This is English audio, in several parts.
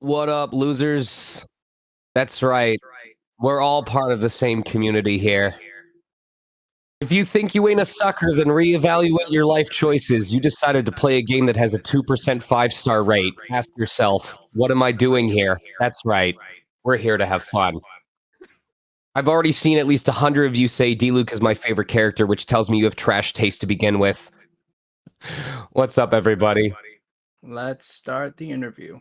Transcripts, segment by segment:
What up, losers? That's right. We're all part of the same community here. If you think you ain't a sucker, then reevaluate your life choices. You decided to play a game that has a 2% 5-star rate. Ask yourself, what am I doing here? That's right. We're here to have fun. I've already seen at least 100 of you say Diluc is my favorite character, which tells me you have trash taste to begin with. What's up, everybody? Let's start the interview.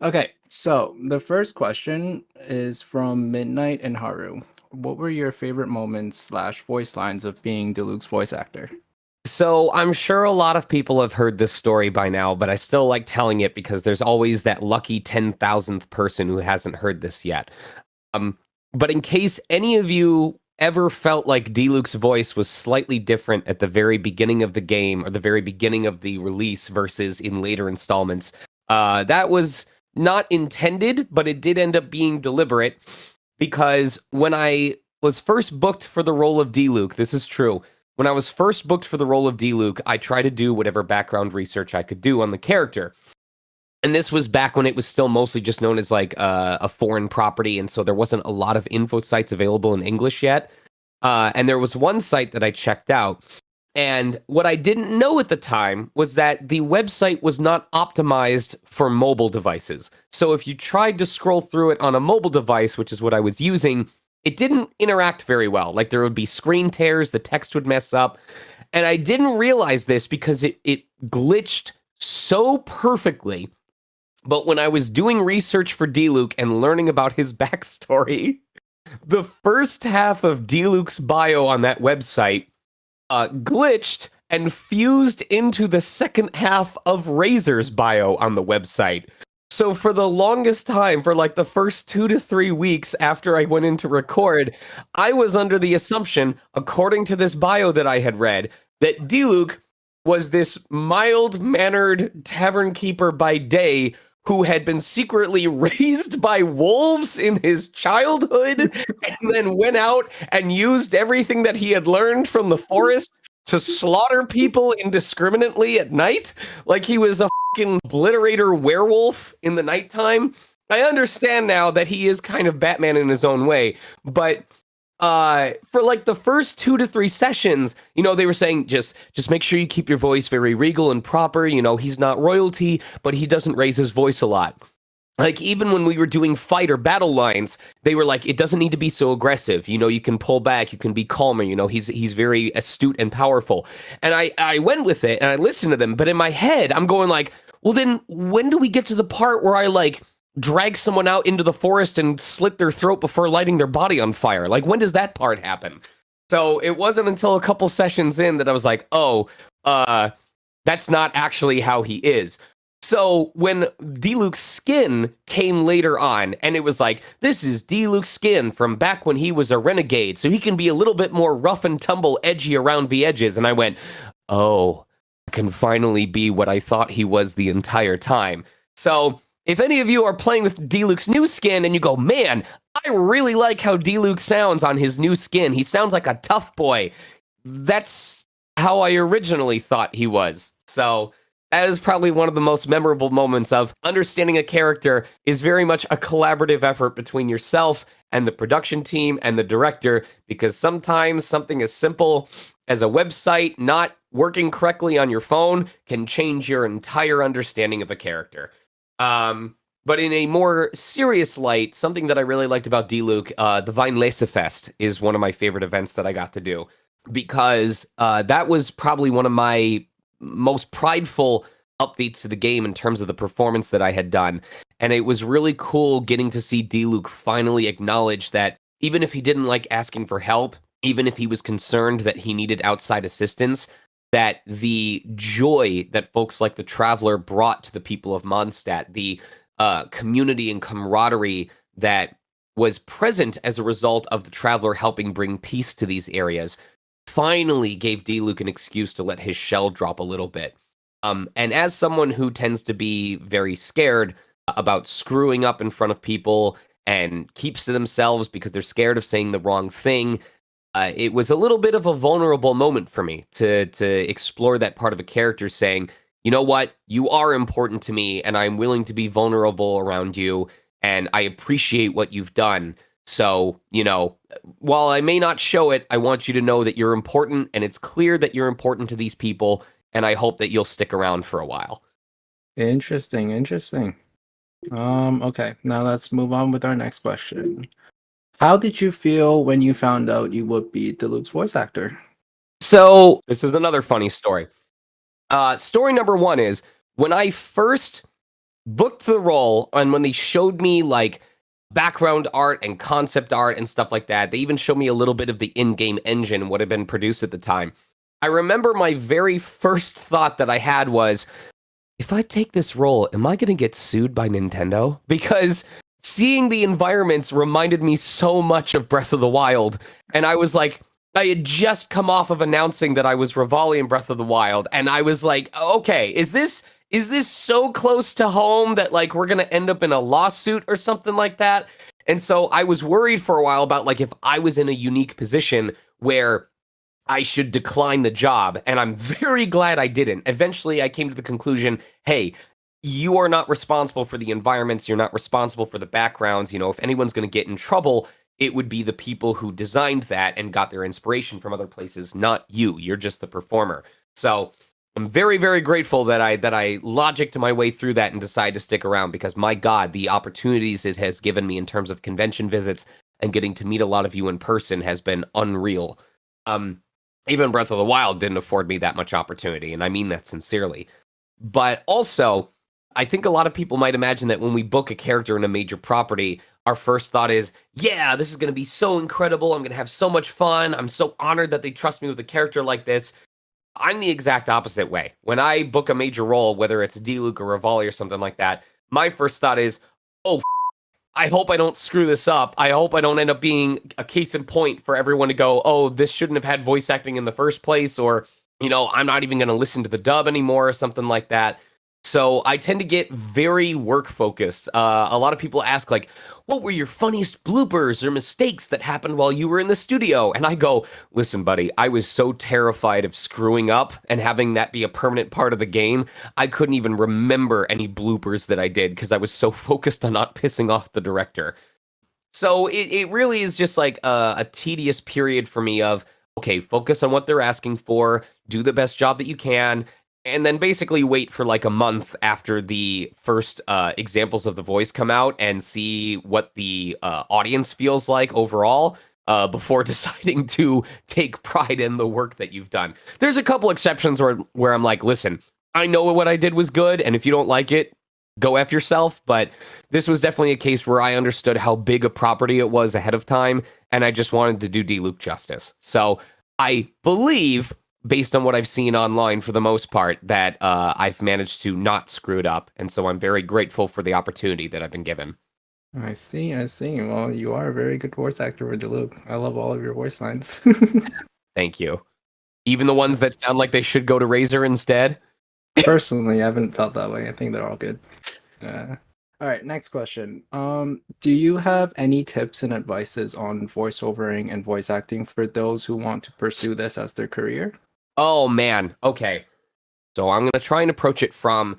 Okay, so the first question is from Midnight and Haru. What were your favorite moments / voice lines of being Diluc's voice actor? So I'm sure a lot of people have heard this story by now, but I still like telling it because there's always that lucky 10,000th person who hasn't heard this yet. But in case any of you ever felt like Diluc's voice was slightly different at the very beginning of the game or the very beginning of the release versus in later installments, that was not intended, but it did end up being deliberate because when I was first booked for the role of Diluc, this is true. When I was first booked for the role of Diluc, I tried to do whatever background research I could do on the character. And this was back when it was still mostly just known as like a foreign property, and so there wasn't a lot of info sites available in English yet. And there was one site that I checked out, and what I didn't know at the time was that the website was not optimized for mobile devices. So if you tried to scroll through it on a mobile device, which is what I was using, it didn't interact very well. Like there would be screen tears, the text would mess up. And I didn't realize this because it glitched so perfectly. But when I was doing research for Diluc and learning about his backstory, the first half of Diluc's bio on that website glitched and fused into the second half of Razor's bio on the website. So for the longest time, for like the first 2 to 3 weeks after I went in to record, I was under the assumption, according to this bio that I had read, that Diluc was this mild-mannered tavern keeper by day who had been secretly raised by wolves in his childhood and then went out and used everything that he had learned from the forest to slaughter people indiscriminately at night, like he was a fucking obliterator werewolf in the nighttime. I understand now that he is kind of Batman in his own way, but for like the first 2 to 3 sessions, they were saying just make sure you keep your voice very regal and proper. He's not royalty, but he doesn't raise his voice a lot. Like even when we were doing fight or battle lines, they were like, it doesn't need to be so aggressive. You can pull back, you can be calmer. He's very astute and powerful. And I went with it and I listened to them, but in my head, I'm going like, well, then when do we get to the part where I like drag someone out into the forest and slit their throat before lighting their body on fire? Like, when does that part happen? So it wasn't until a couple sessions in that I was like, oh, that's not actually how he is. So when Diluc's skin came later on, and it was like, this is Diluc's skin from back when he was a renegade, so he can be a little bit more rough and tumble, edgy around the edges. And I went, oh, I can finally be what I thought he was the entire time. So if any of you are playing with Diluc's new skin and you go, man, I really like how Diluc sounds on his new skin. He sounds like a tough boy. That's how I originally thought he was. So that is probably one of the most memorable moments of understanding a character is very much a collaborative effort between yourself and the production team and the director, because sometimes something as simple as a website not working correctly on your phone can change your entire understanding of a character. But in a more serious light, something that I really liked about Diluc, the Vine Fest is one of my favorite events that I got to do, because that was probably one of my most prideful updates to the game in terms of the performance that I had done. And it was really cool getting to see Diluc finally acknowledge that even if he didn't like asking for help, even if he was concerned that he needed outside assistance, that the joy that folks like the Traveler brought to the people of Mondstadt, the community and camaraderie that was present as a result of the Traveler helping bring peace to these areas, finally gave Diluc an excuse to let his shell drop a little bit. And as someone who tends to be very scared about screwing up in front of people and keeps to themselves because they're scared of saying the wrong thing, it was a little bit of a vulnerable moment for me to explore that part of a character saying, you know what? You are important to me, and I'm willing to be vulnerable around you, and I appreciate what you've done. So, while I may not show it, I want you to know that you're important, and it's clear that you're important to these people, and I hope that you'll stick around for a while. Interesting, interesting. Okay, now let's move on with our next question. How did you feel when you found out you would be Diluc's voice actor? So, this is another funny story. Story number one is when I first booked the role and when they showed me like background art and concept art and stuff like that, they even showed me a little bit of the in-game engine, what had been produced at the time. I remember my very first thought that I had was, if I take this role, am I going to get sued by Nintendo? Because seeing the environments reminded me so much of Breath of the Wild. And I was like, I had just come off of announcing that I was Rivali in Breath of the Wild. And I was like, okay, is this so close to home that like we're going to end up in a lawsuit or something like that? And so I was worried for a while about like if I was in a unique position where I should decline the job. And I'm very glad I didn't. Eventually, I came to the conclusion, hey, you are not responsible for the environments. You're not responsible for the backgrounds. If anyone's going to get in trouble, it would be the people who designed that and got their inspiration from other places, not you. You're just the performer. So I'm very, very grateful that I logicked my way through that and decided to stick around because my God, the opportunities it has given me in terms of convention visits and getting to meet a lot of you in person has been unreal. Even Breath of the Wild didn't afford me that much opportunity, and I mean that sincerely. But also, I think a lot of people might imagine that when we book a character in a major property, our first thought is, yeah, this is going to be so incredible. I'm going to have so much fun. I'm so honored that they trust me with a character like this. I'm the exact opposite way. When I book a major role, whether it's Diluc or Rivali or something like that, my first thought is, oh, I hope I don't screw this up. I hope I don't end up being a case in point for everyone to go, oh, this shouldn't have had voice acting in the first place, or, I'm not even going to listen to the dub anymore, or something like that. So I tend to get very work focused. A lot of people ask, like, what were your funniest bloopers or mistakes that happened while you were in the studio? And I go, listen, buddy, I was so terrified of screwing up and having that be a permanent part of the game. I couldn't even remember any bloopers that I did because I was so focused on not pissing off the director. So it really is just like a tedious period for me of, okay, focus on what they're asking for, do the best job that you can, and then basically wait for like a month after the first examples of the voice come out and see what the audience feels like overall before deciding to take pride in the work that you've done. There's a couple exceptions where I'm like, listen, I know what I did was good, and if you don't like it, go F yourself. But this was definitely a case where I understood how big a property it was ahead of time, and I just wanted to do Diluc justice. So I believe, based on what I've seen online for the most part, that I've managed to not screw it up. And so I'm very grateful for the opportunity that I've been given. I see, I see. Well, you are a very good voice actor for Diluc. I love all of your voice lines. Thank you. Even the ones that sound like they should go to Razor instead. Personally, I haven't felt that way. I think they're all good. All right, next question. Do you have any tips and advices on voiceovering and voice acting for those who want to pursue this as their career? Oh, man. Okay. So I'm going to try and approach it from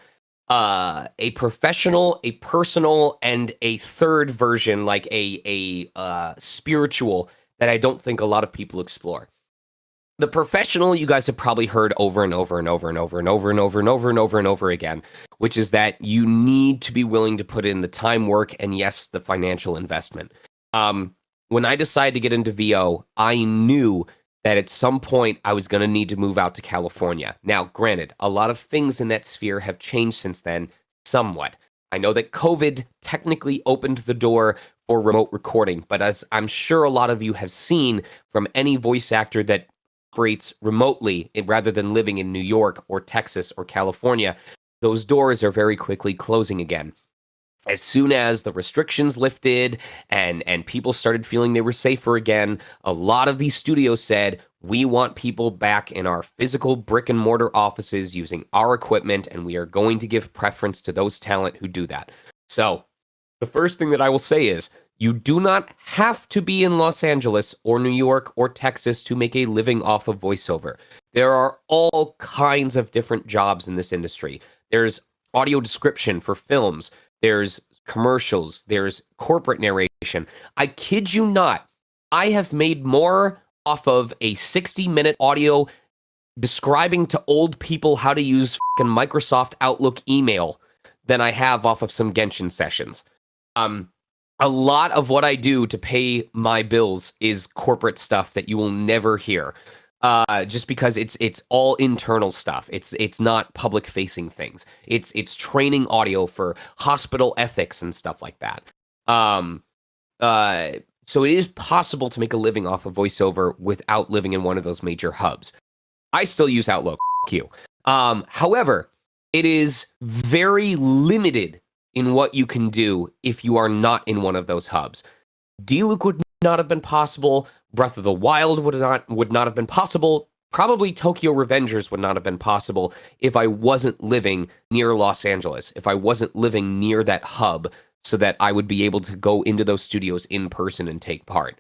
a professional, a personal, and a third version, like a spiritual that I don't think a lot of people explore. The professional, you guys have probably heard over and over and over and over and over and over and over and over and over again, which is that you need to be willing to put in the time, work, and yes, the financial investment. When I decided to get into VO, I knew that at some point I was going to need to move out to California. Now, granted, a lot of things in that sphere have changed since then, somewhat. I know that COVID technically opened the door for remote recording, but as I'm sure a lot of you have seen from any voice actor that operates remotely rather than living in New York or Texas or California, those doors are very quickly closing again. As soon as the restrictions lifted and people started feeling they were safer again, a lot of these studios said, we want people back in our physical brick and mortar offices using our equipment, and we are going to give preference to those talent who do that. So the first thing that I will say is You do not have to be in Los Angeles or New York or Texas to make a living off of voiceover. There are all kinds of different jobs in this industry. There's audio description for films, there's commercials, there's corporate narration. I kid you not, I have made more off of a 60-minute audio describing to old people how to use Microsoft Outlook email than I have off of some Genshin sessions. A lot of what I do to pay my bills is corporate stuff that you will never hear. Just because it's all internal stuff. It's not public facing things. It's training audio for hospital ethics and stuff like that. Um, so it is possible to make a living off of voiceover without living in one of those major hubs. I still use Outlook. F you. However, it is very limited in what you can do if you are not in one of those hubs. Diluc would not have been possible. Breath of the Wild would not have been possible. Probably Tokyo Revengers would not have been possible if I wasn't living near Los Angeles, if I wasn't living near that hub so that I would be able to go into those studios in person and take part.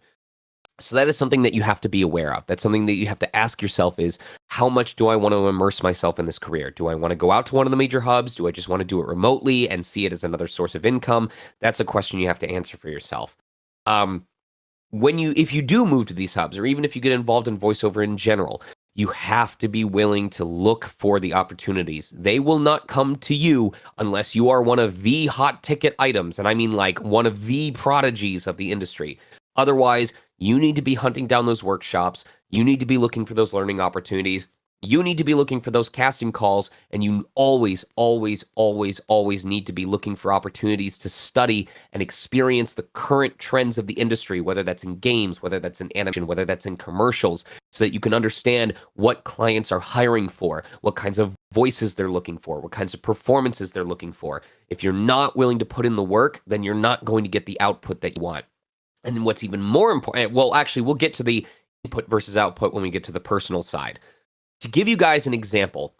So that is something that you have to be aware of. That's something that you have to ask yourself is, how much do I want to immerse myself in this career? Do I want to go out to one of the major hubs? Do I just want to do it remotely and see it as another source of income? That's a question you have to answer for yourself. If you do move to these hubs, or even if you get involved in voiceover in general, you have to be willing to look for the opportunities. They will not come to you unless you are one of the hot ticket items, and I mean like one of the prodigies of the industry. Otherwise, you need to be hunting down those workshops. You need to be looking for those learning opportunities. You need to be looking for those casting calls, and you always, always, always, always need to be looking for opportunities to study and experience the current trends of the industry, whether that's in games, whether that's in animation, whether that's in commercials, so that you can understand what clients are hiring for, what kinds of voices they're looking for, what kinds of performances they're looking for. If you're not willing to put in the work, then you're not going to get the output that you want. And then what's even more important, well, actually, we'll get to the input versus output when we get to the personal side. To give you guys an example,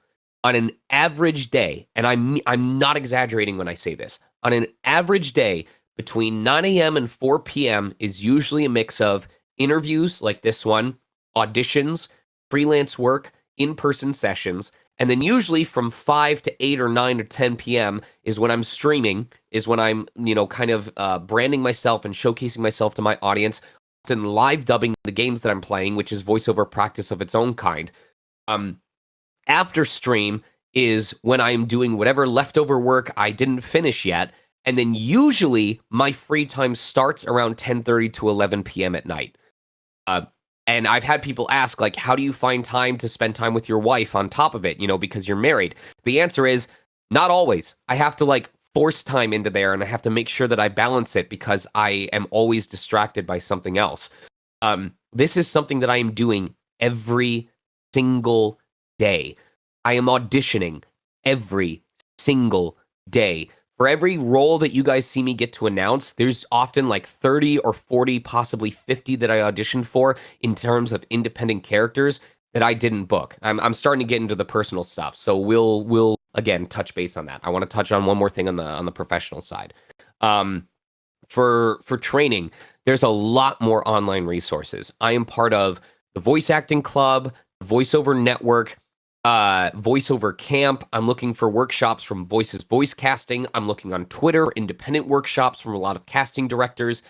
on an average day, and I'm not exaggerating when I say this, on an average day between 9 a.m. and 4 p.m. is usually a mix of interviews like this one, auditions, freelance work, in-person sessions, and then usually from 5 to 8 or 9 or 10 p.m. is when I'm streaming, is when I'm, kind of branding myself and showcasing myself to my audience, often live dubbing the games that I'm playing, which is voiceover practice of its own kind. After stream is when I'm doing whatever leftover work I didn't finish yet, and then usually my free time starts around 10:30 to 11 p.m. at night. And I've had people ask, like, how do you find time to spend time with your wife on top of it, because you're married? The answer is not always. I have to force time into there, and I have to make sure that I balance it because I am always distracted by something else. This is something that I am doing every single day. I am auditioning every single day. For every role that you guys see me get to announce, there's often like 30 or 40, possibly 50 that I auditioned for in terms of independent characters that I didn't book. I'm starting to get into the personal stuff, so we'll again touch base on that. I want to touch on one more thing on the professional side. For training, there's a lot more online resources. I am part of the Voice Acting Club, Voiceover Network, Voiceover Camp. I'm looking for workshops from Voices Voice Casting. I'm looking on Twitter, independent workshops from a lot of casting directors.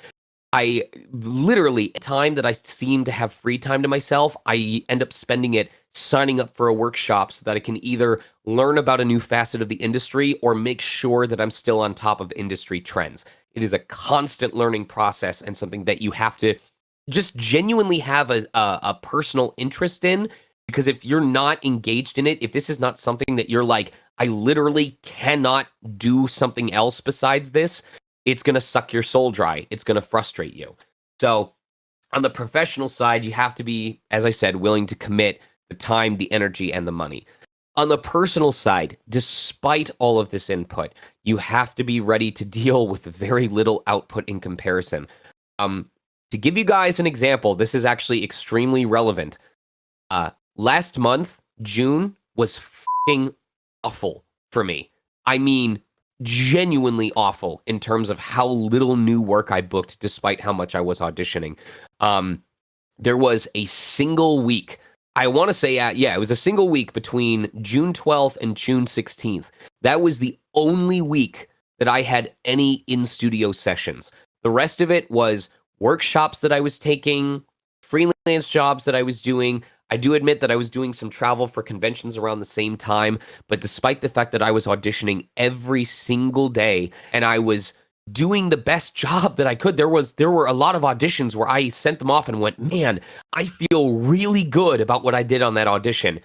I literally, time that I seem to have free time to myself, I end up spending it signing up for a workshop so that I can either learn about a new facet of the industry or make sure that I'm still on top of industry trends. It is a constant learning process and something that you have to just genuinely have a personal interest in, because if you're not engaged in it, if this is not something that you're like, I literally cannot do something else besides this, it's going to suck your soul dry. It's going to frustrate you. So on the professional side, you have to be, as I said, willing to commit the time, the energy, and the money. On the personal side, despite all of this input, you have to be ready to deal with very little output in comparison. To give you guys an example, this is actually extremely relevant. Last month, June, was f***ing awful for me. I mean, genuinely awful in terms of how little new work I booked despite how much I was auditioning. There was a single week. I want to say, yeah, it was a single week between June 12th and June 16th. That was the only week that I had any in studio sessions. The rest of it was workshops that I was taking, freelance jobs that I was doing. I do admit that I was doing some travel for conventions around the same time, but despite the fact that I was auditioning every single day and I was doing the best job that I could, there were a lot of auditions where I sent them off and went, "Man, I feel really good about what I did on that audition."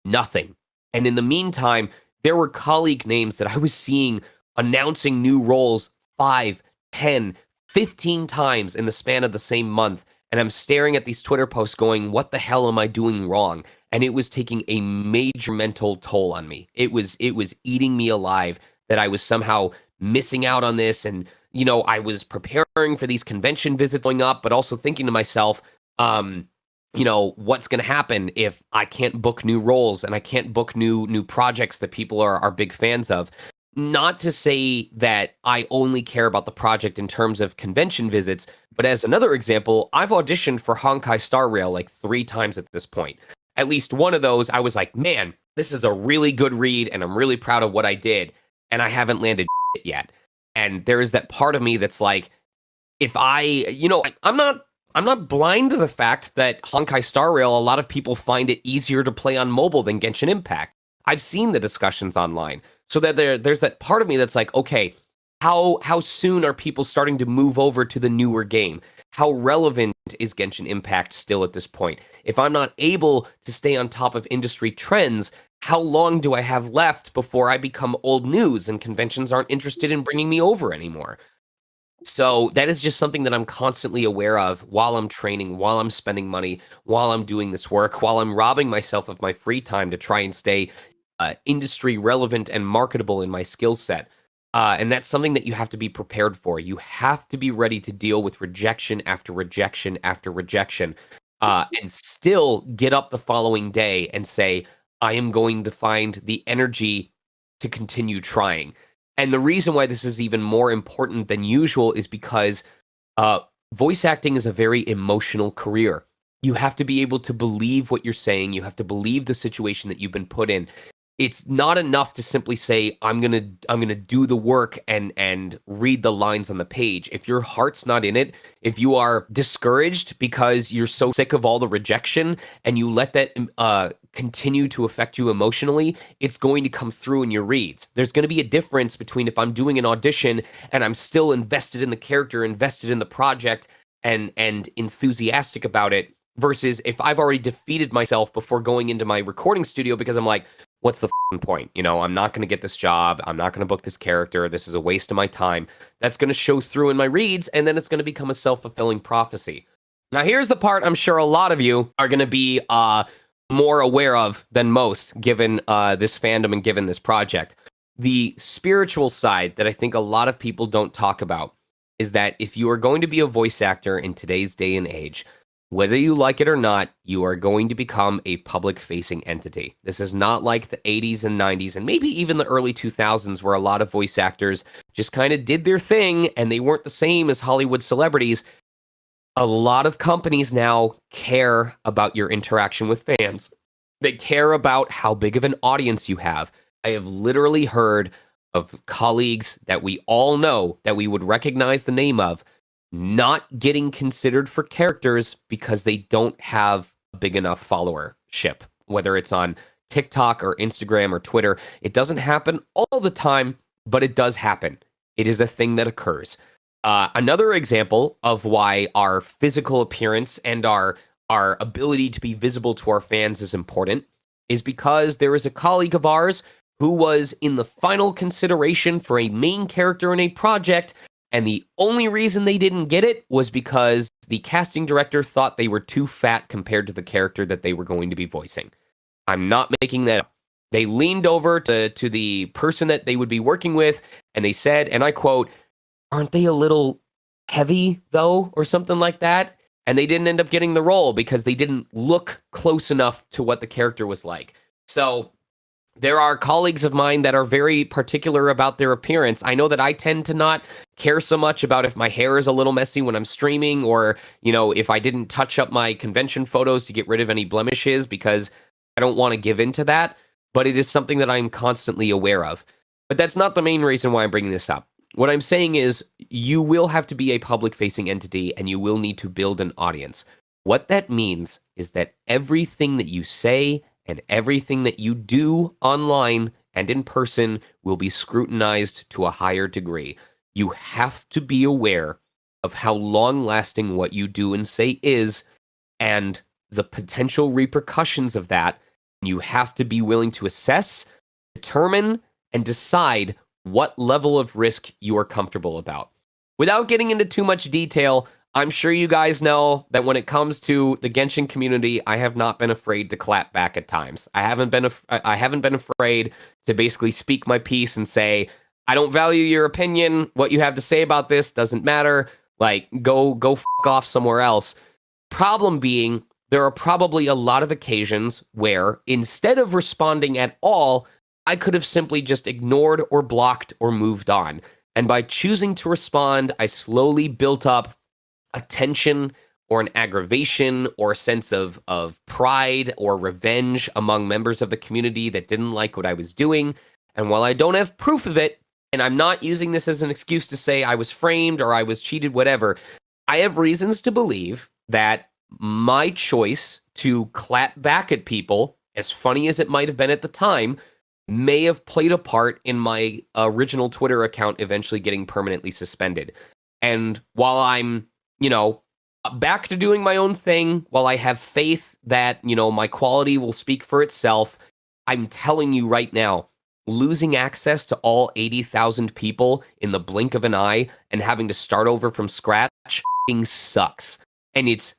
Nothing. And in the meantime, there were colleague names that I was seeing announcing new roles 5, 10, 15 times in the span of the same month. And I'm staring at these Twitter posts going, what the hell am I doing wrong? And it was taking a major mental toll on me. It was eating me alive that I was somehow missing out on this. And, I was preparing for these convention visits going up, but also thinking to myself, what's going to happen if I can't book new roles and I can't book new projects that people are big fans of. Not to say that I only care about the project in terms of convention visits, but as another example, I've auditioned for Honkai Star Rail like 3 times at this point. At least one of those, I was like, man, this is a really good read, and I'm really proud of what I did, and I haven't landed yet. And there is that part of me that's like, if I'm not blind to the fact that Honkai Star Rail, a lot of people find it easier to play on mobile than Genshin Impact. I've seen the discussions online. So that there's that part of me that's like, okay, how soon are people starting to move over to the newer game? How relevant is Genshin Impact still at this point? If I'm not able to stay on top of industry trends, how long do I have left before I become old news and conventions aren't interested in bringing me over anymore? So that is just something that I'm constantly aware of while I'm training, while I'm spending money, while I'm doing this work, while I'm robbing myself of my free time to try and stay industry relevant and marketable in my skill set. And that's something that you have to be prepared for. You have to be ready to deal with rejection after rejection after rejection, and still get up the following day and say, I am going to find the energy to continue trying. And the reason why this is even more important than usual is because uh, voice acting is a very emotional career. You have to be able to believe what you're saying. You have to believe the situation that you've been put in. It's not enough to simply say I'm gonna do the work and read the lines on the page. If your heart's not in it, if you are discouraged because you're so sick of all the rejection and you let that continue to affect you emotionally, it's going to come through in your reads. There's going to be a difference between if I'm doing an audition and I'm still invested in the character, invested in the project, and enthusiastic about it, versus if I've already defeated myself before going into my recording studio because I'm like, what's the point? I'm not going to get this job. I'm not going to book this character. This is a waste of my time. That's going to show through in my reads, and then it's going to become a self-fulfilling prophecy. Now, here's the part I'm sure a lot of you are going to be more aware of than most, given this fandom and given this project. The spiritual side that I think a lot of people don't talk about is that if you are going to be a voice actor in today's day and age, whether you like it or not, you are going to become a public-facing entity. This is not like the 80s and 90s, and maybe even the early 2000s, where a lot of voice actors just kind of did their thing, and they weren't the same as Hollywood celebrities. A lot of companies now care about your interaction with fans. They care about how big of an audience you have. I have literally heard of colleagues that we all know, that we would recognize the name of, not getting considered for characters because they don't have a big enough followership, whether it's on TikTok or Instagram or Twitter. It doesn't happen all the time, but it does happen. It is a thing that occurs. Another example of why our physical appearance and our ability to be visible to our fans is important is because there is a colleague of ours who was in the final consideration for a main character in a project, and the only reason they didn't get it was because the casting director thought they were too fat compared to the character that they were going to be voicing. I'm not making that up. They leaned over to the person that they would be working with, and they said, and I quote, "Aren't they a little heavy, though?" or something like that. And they didn't end up getting the role because they didn't look close enough to what the character was like. So There are colleagues of mine that are very particular about their appearance. I know that I tend to not care so much about if my hair is a little messy when I'm streaming, or, if I didn't touch up my convention photos to get rid of any blemishes, because I don't want to give in to that. But it is something that I'm constantly aware of. But that's not the main reason why I'm bringing this up. What I'm saying is you will have to be a public facing entity and you will need to build an audience. What that means is that everything that you say and everything that you do online and in person will be scrutinized to a higher degree. You have to be aware of how long lasting what you do and say is, and the potential repercussions of that. You have to be willing to assess, determine, and decide what level of risk you are comfortable about. Without getting into too much detail, I'm sure you guys know that when it comes to the Genshin community, I have not been afraid to clap back at times. I haven't been afraid to basically speak my piece and say, I don't value your opinion. What you have to say about this doesn't matter. Like, go fuck off somewhere else. Problem being, there are probably a lot of occasions where instead of responding at all, I could have simply just ignored or blocked or moved on. And by choosing to respond, I slowly built up a tension or an aggravation or a sense of pride or revenge among members of the community that didn't like what I was doing. And while I don't have proof of it, and I'm not using this as an excuse to say I was framed or I was cheated, whatever, I have reasons to believe that my choice to clap back at people, as funny as it might have been at the time, may have played a part in my original Twitter account eventually getting permanently suspended. And while I'm, back to doing my own thing, while I have faith that, my quality will speak for itself, I'm telling you right now, losing access to all 80,000 people in the blink of an eye and having to start over from scratch sucks. And it's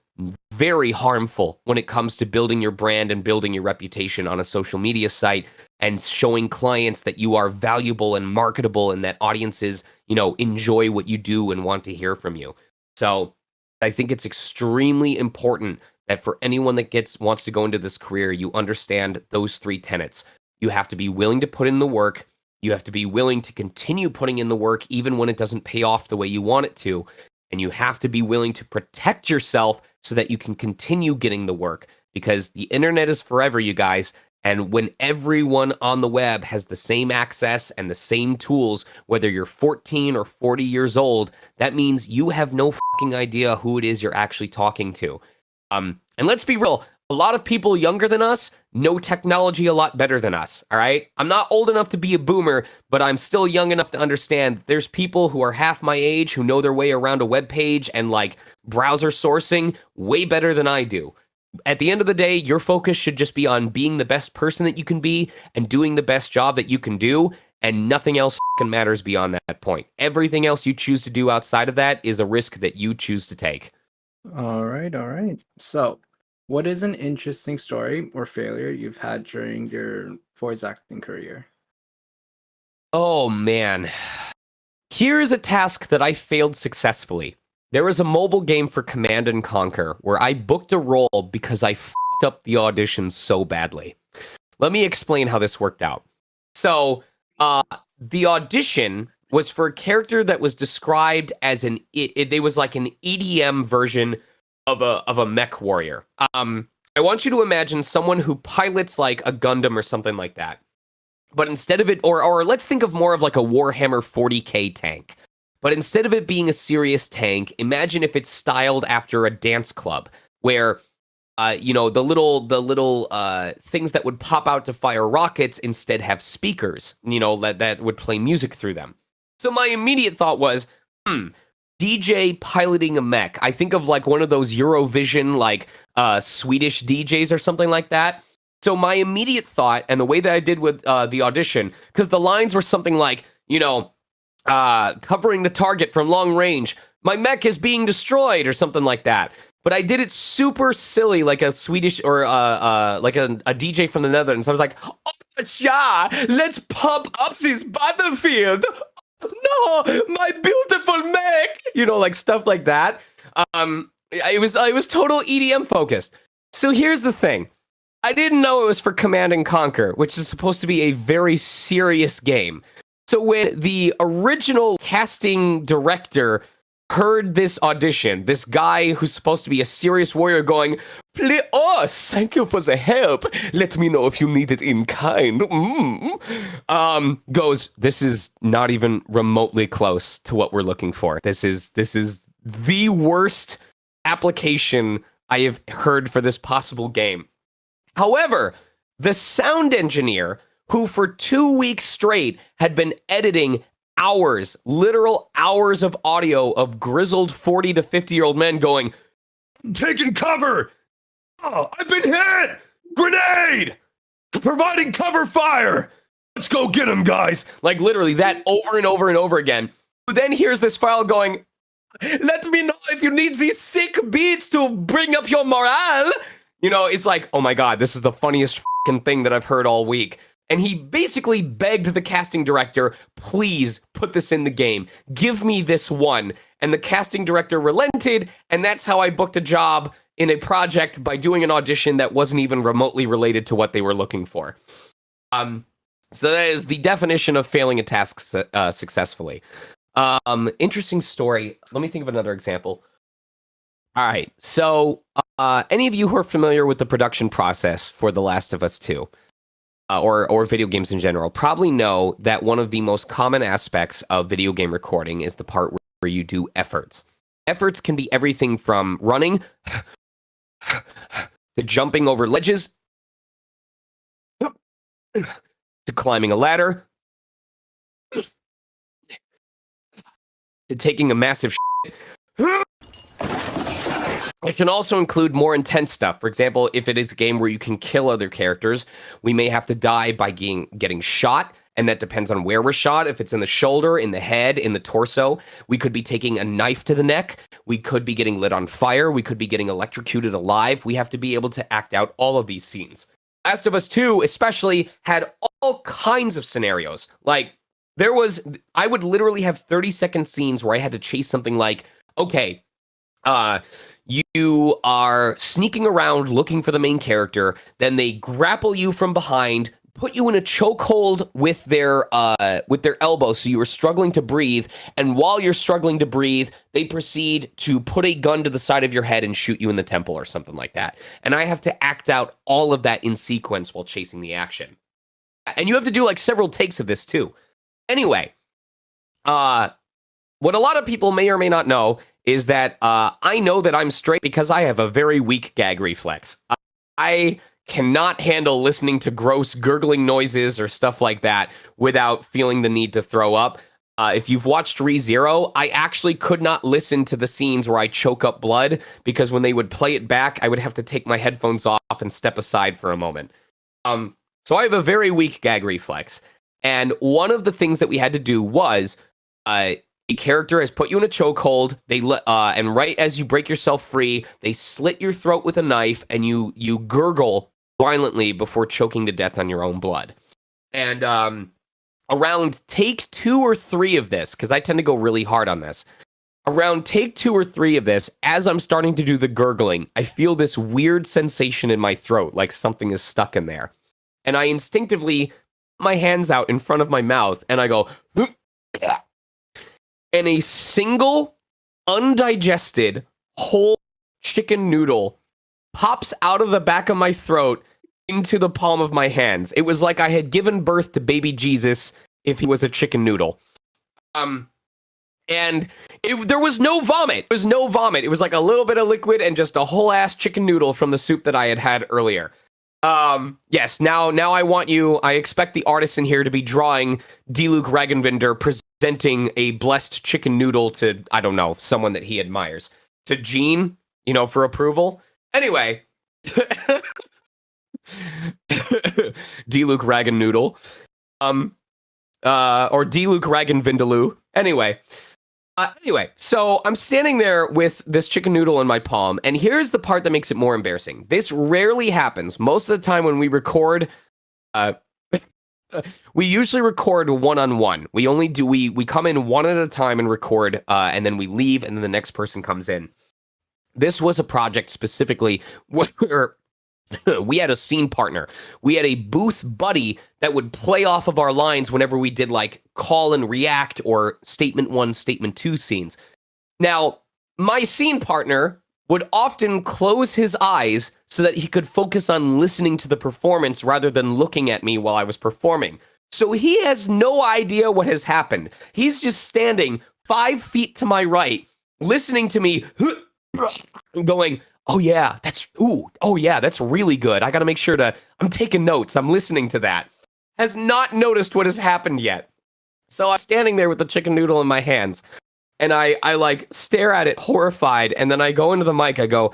very harmful when it comes to building your brand and building your reputation on a social media site and showing clients that you are valuable and marketable and that audiences, enjoy what you do and want to hear from you. So I think it's extremely important that for anyone that wants to go into this career, you understand those three tenets. You have to be willing to put in the work. You have to be willing to continue putting in the work even when it doesn't pay off the way you want it to. And you have to be willing to protect yourself so that you can continue getting the work, because the internet is forever, you guys. And when everyone on the web has the same access and the same tools, whether you're 14 or 40 years old, that means you have no fucking idea who it is you're actually talking to. And let's be real, a lot of people younger than us know technology a lot better than us, all right? I'm not old enough to be a boomer, but I'm still young enough to understand there's people who are half my age who know their way around a web page and like browser sourcing way better than I do. At the end of the day, your focus should just be on being the best person that you can be and doing the best job that you can do, and nothing else fucking matters beyond that point. Everything else you choose to do outside of that is a risk that you choose to take. All right, all right. So, what is an interesting story or failure you've had during your voice acting career? Oh man. Here's a task that I failed successfully. There was a mobile game for Command and Conquer where I booked a role because I fucked up the audition so badly. Let me explain how this worked out. So, the audition was for a character that was described as they was like an EDM version of a mech warrior. I want you to imagine someone who pilots like a Gundam or something like that. But instead of it, or let's think of more of like a Warhammer 40K tank. But instead of it being a serious tank, imagine if it's styled after a dance club where the little things that would pop out to fire rockets instead have speakers, that would play music through them. So my immediate thought was, DJ piloting a mech. I think of like one of those Eurovision like Swedish DJs or something like that. So my immediate thought, and the way that I did with the audition, because the lines were something like, covering the target from long range, my mech is being destroyed, or something like that. But I did it super silly, like a Swedish or like a DJ from the Netherlands. I was like, oh, yeah, let's pump up this battlefield. No, my beautiful mech, like stuff like that. I was total EDM focused. So here's the thing. I didn't know it was for Command and Conquer, which is supposed to be a very serious game. So when the original casting director heard this audition, this guy who's supposed to be a serious warrior going, "Play us, thank you for the help. Let me know if you need it in kind." Goes, "This is not even remotely close to what we're looking for. This is the worst application I have heard for this possible game." However, the sound engineer, who for 2 weeks straight had been editing hours, literal hours of audio of grizzled 40 to 50-year-old men going, "Taking cover! Oh, I've been hit! Grenade! Providing cover fire! Let's go get him, guys!" Like literally that over and over and over again. Who then hears this file going, "Let me know if you need these sick beats to bring up your morale." It's like, oh my God, this is the funniest thing that I've heard all week. And he basically begged the casting director, "Please put this in the game. Give me this one." And the casting director relented, and that's how I booked a job in a project by doing an audition that wasn't even remotely related to what they were looking for. So that is the definition of failing a task successfully. Interesting story. Let me think of another example. All right. So, any of you who are familiar with the production process for The Last of Us 2, or video games in general, probably know that one of the most common aspects of video game recording is the part where you do efforts. Efforts can be everything from running to jumping over ledges to climbing a ladder to taking a massive shit. It can also include more intense stuff. For example, if it is a game where you can kill other characters, we may have to die by getting shot, and that depends on where we're shot. If it's in the shoulder, in the head, in the torso, we could be taking a knife to the neck. We could be getting lit on fire. We could be getting electrocuted alive. We have to be able to act out all of these scenes. Last of Us 2 especially had all kinds of scenarios. Like, I would literally have 30-second scenes where I had to chase something like, okay, you are sneaking around looking for the main character, then they grapple you from behind, put you in a chokehold with their elbow, so you are struggling to breathe, and while you're struggling to breathe, they proceed to put a gun to the side of your head and shoot you in the temple or something like that. And I have to act out all of that in sequence while chasing the action. And you have to do like several takes of this too. Anyway, what a lot of people may or may not know is that I know that I'm straight because I have a very weak gag reflex. I cannot handle listening to gross gurgling noises or stuff like that without feeling the need to throw up. If you've watched ReZero, I actually could not listen to the scenes where I choke up blood because when they would play it back, I would have to take my headphones off and step aside for a moment. So I have a very weak gag reflex. And one of the things that we had to do was the character has put you in a chokehold. And right as you break yourself free, they slit your throat with a knife, and you gurgle violently before choking to death on your own blood. And around take 2 or 3 of this, because I tend to go really hard on this, around take 2 or 3 of this, as I'm starting to do the gurgling, I feel this weird sensation in my throat, like something is stuck in there. And I instinctively put my hands out in front of my mouth, and I go, and a single undigested whole chicken noodle pops out of the back of my throat into the palm of my hands. It was like I had given birth to baby Jesus if he was a chicken noodle. And there was no vomit. There was no vomit. It was like a little bit of liquid and just a whole ass chicken noodle from the soup that I had earlier. Yes, now I expect the artist in here to be drawing Diluc Ragenvinder presenting a blessed chicken noodle to, I don't know, someone that he admires. To Gene, for approval. Anyway. Diluc Ragen Noodle. Or Diluc Ragen Vindaloo. Anyway, so I'm standing there with this chicken noodle in my palm, and here's the part that makes it more embarrassing. This rarely happens. Most of the time when we record, we usually record one-on-one. We come in one at a time and record, and then we leave, and then the next person comes in. This was a project specifically where We had a scene partner. We had a booth buddy that would play off of our lines whenever we did like call and react or statement 1, statement 2 scenes. Now, my scene partner would often close his eyes so that he could focus on listening to the performance rather than looking at me while I was performing. So he has no idea what has happened. He's just standing 5 feet to my right, listening to me, going, oh yeah, that's really good. I got to make sure I'm taking notes. I'm listening to that. Has not noticed what has happened yet. So I'm standing there with the chicken noodle in my hands. And I like stare at it horrified, and then I go into the mic. I go,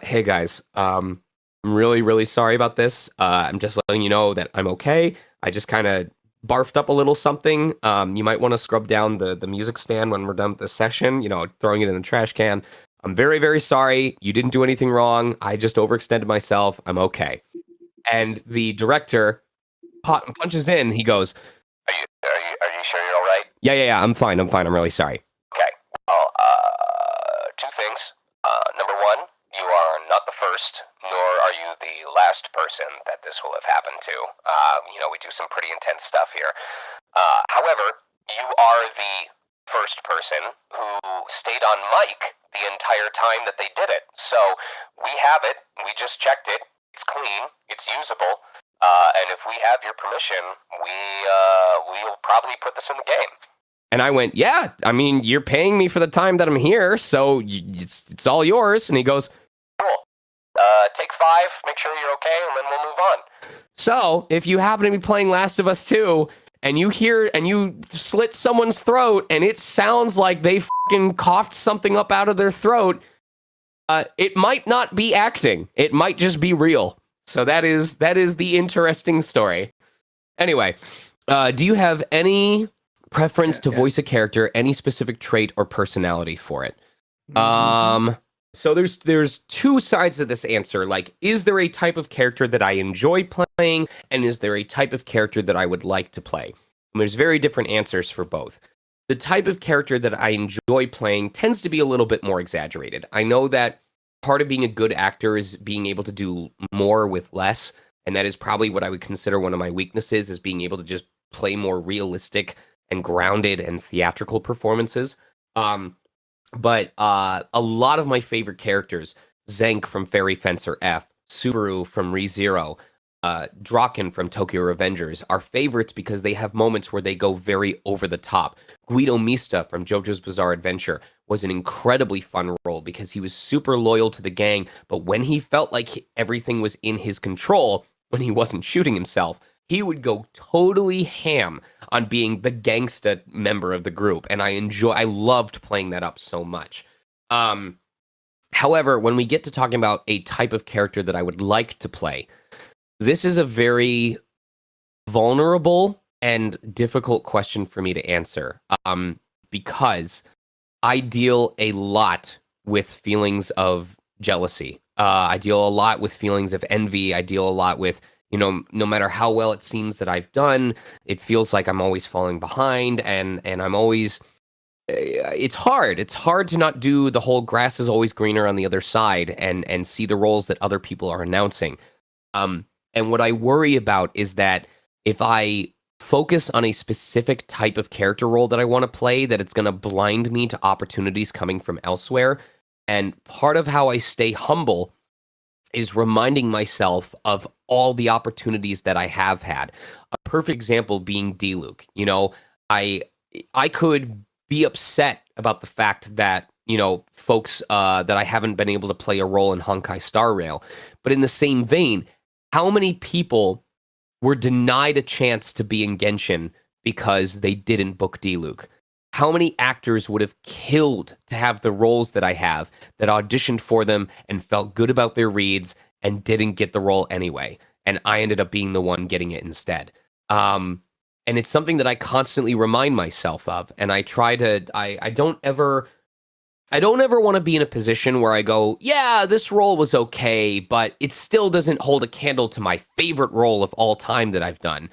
"Hey guys, I'm really really sorry about this. I'm just letting you know that I'm okay. I just kind of barfed up a little something. You might want to scrub down the music stand when we're done with the session. Throwing it in the trash can. I'm very very sorry. You didn't do anything wrong. I just overextended myself. I'm okay." And the director punches in. He goes, Are you sure you're all right? Yeah. I'm fine. I'm really sorry. Okay. Well, two things. Number one, you are not the first, nor are you the last person that this will have happened to. We do some pretty intense stuff here. However, you are the first person who stayed on mic the entire time that they did it. So we have it. We just checked it. It's clean. It's usable. And if we have your permission, we'll probably put this in the game. And I went, yeah, I mean, you're paying me for the time that I'm here, so it's all yours. And he goes, cool. Take 5, make sure you're okay, and then we'll move on. So if you happen to be playing Last of Us 2, and you slit someone's throat, and it sounds like they fucking coughed something up out of their throat, it might not be acting. It might just be real. So that is the interesting story. Anyway, do you have any preference to voice a character, any specific trait or personality for it? So there's two sides of this answer. Like, is there a type of character that I enjoy playing, and is there a type of character that I would like to play? And there's very different answers for both. The type of character that I enjoy playing tends to be a little bit more exaggerated. I know that part of being a good actor is being able to do more with less, and that is probably what I would consider one of my weaknesses, is being able to just play more realistic and grounded and theatrical performances. But a lot of my favorite characters, Zank from Fairy Fencer F, Subaru from ReZero, Draken from Tokyo Revengers are favorites because they have moments where they go very over the top. Guido Mista from JoJo's Bizarre Adventure was an incredibly fun role because he was super loyal to the gang, but when he felt like everything was in his control, when he wasn't shooting himself, he would go totally ham on being the gangsta member of the group, and I loved playing that up so much. However, when we get to talking about a type of character that I would like to play, this is a very vulnerable and difficult question for me to answer, because I deal a lot with feelings of jealousy. I deal a lot with feelings of envy. I deal a lot with, no matter how well it seems that I've done, it feels like I'm always falling behind, and I'm always... It's hard. It's hard to not do the whole grass is always greener on the other side and see the roles that other people are announcing. And what I worry about is that if I focus on a specific type of character role that I want to play, that it's going to blind me to opportunities coming from elsewhere. And part of how I stay humble is reminding myself of all the opportunities that I have had. A perfect example being Diluc. I could be upset about the fact that, folks, that I haven't been able to play a role in Honkai Star Rail. But in the same vein, how many people were denied a chance to be in Genshin because they didn't book Diluc? How many actors would have killed to have the roles that I have, that auditioned for them and felt good about their reads and didn't get the role anyway? And I ended up being the one getting it instead. And it's something that I constantly remind myself of. And I try to, I don't ever want to be in a position where I go, yeah, this role was okay, but it still doesn't hold a candle to my favorite role of all time that I've done.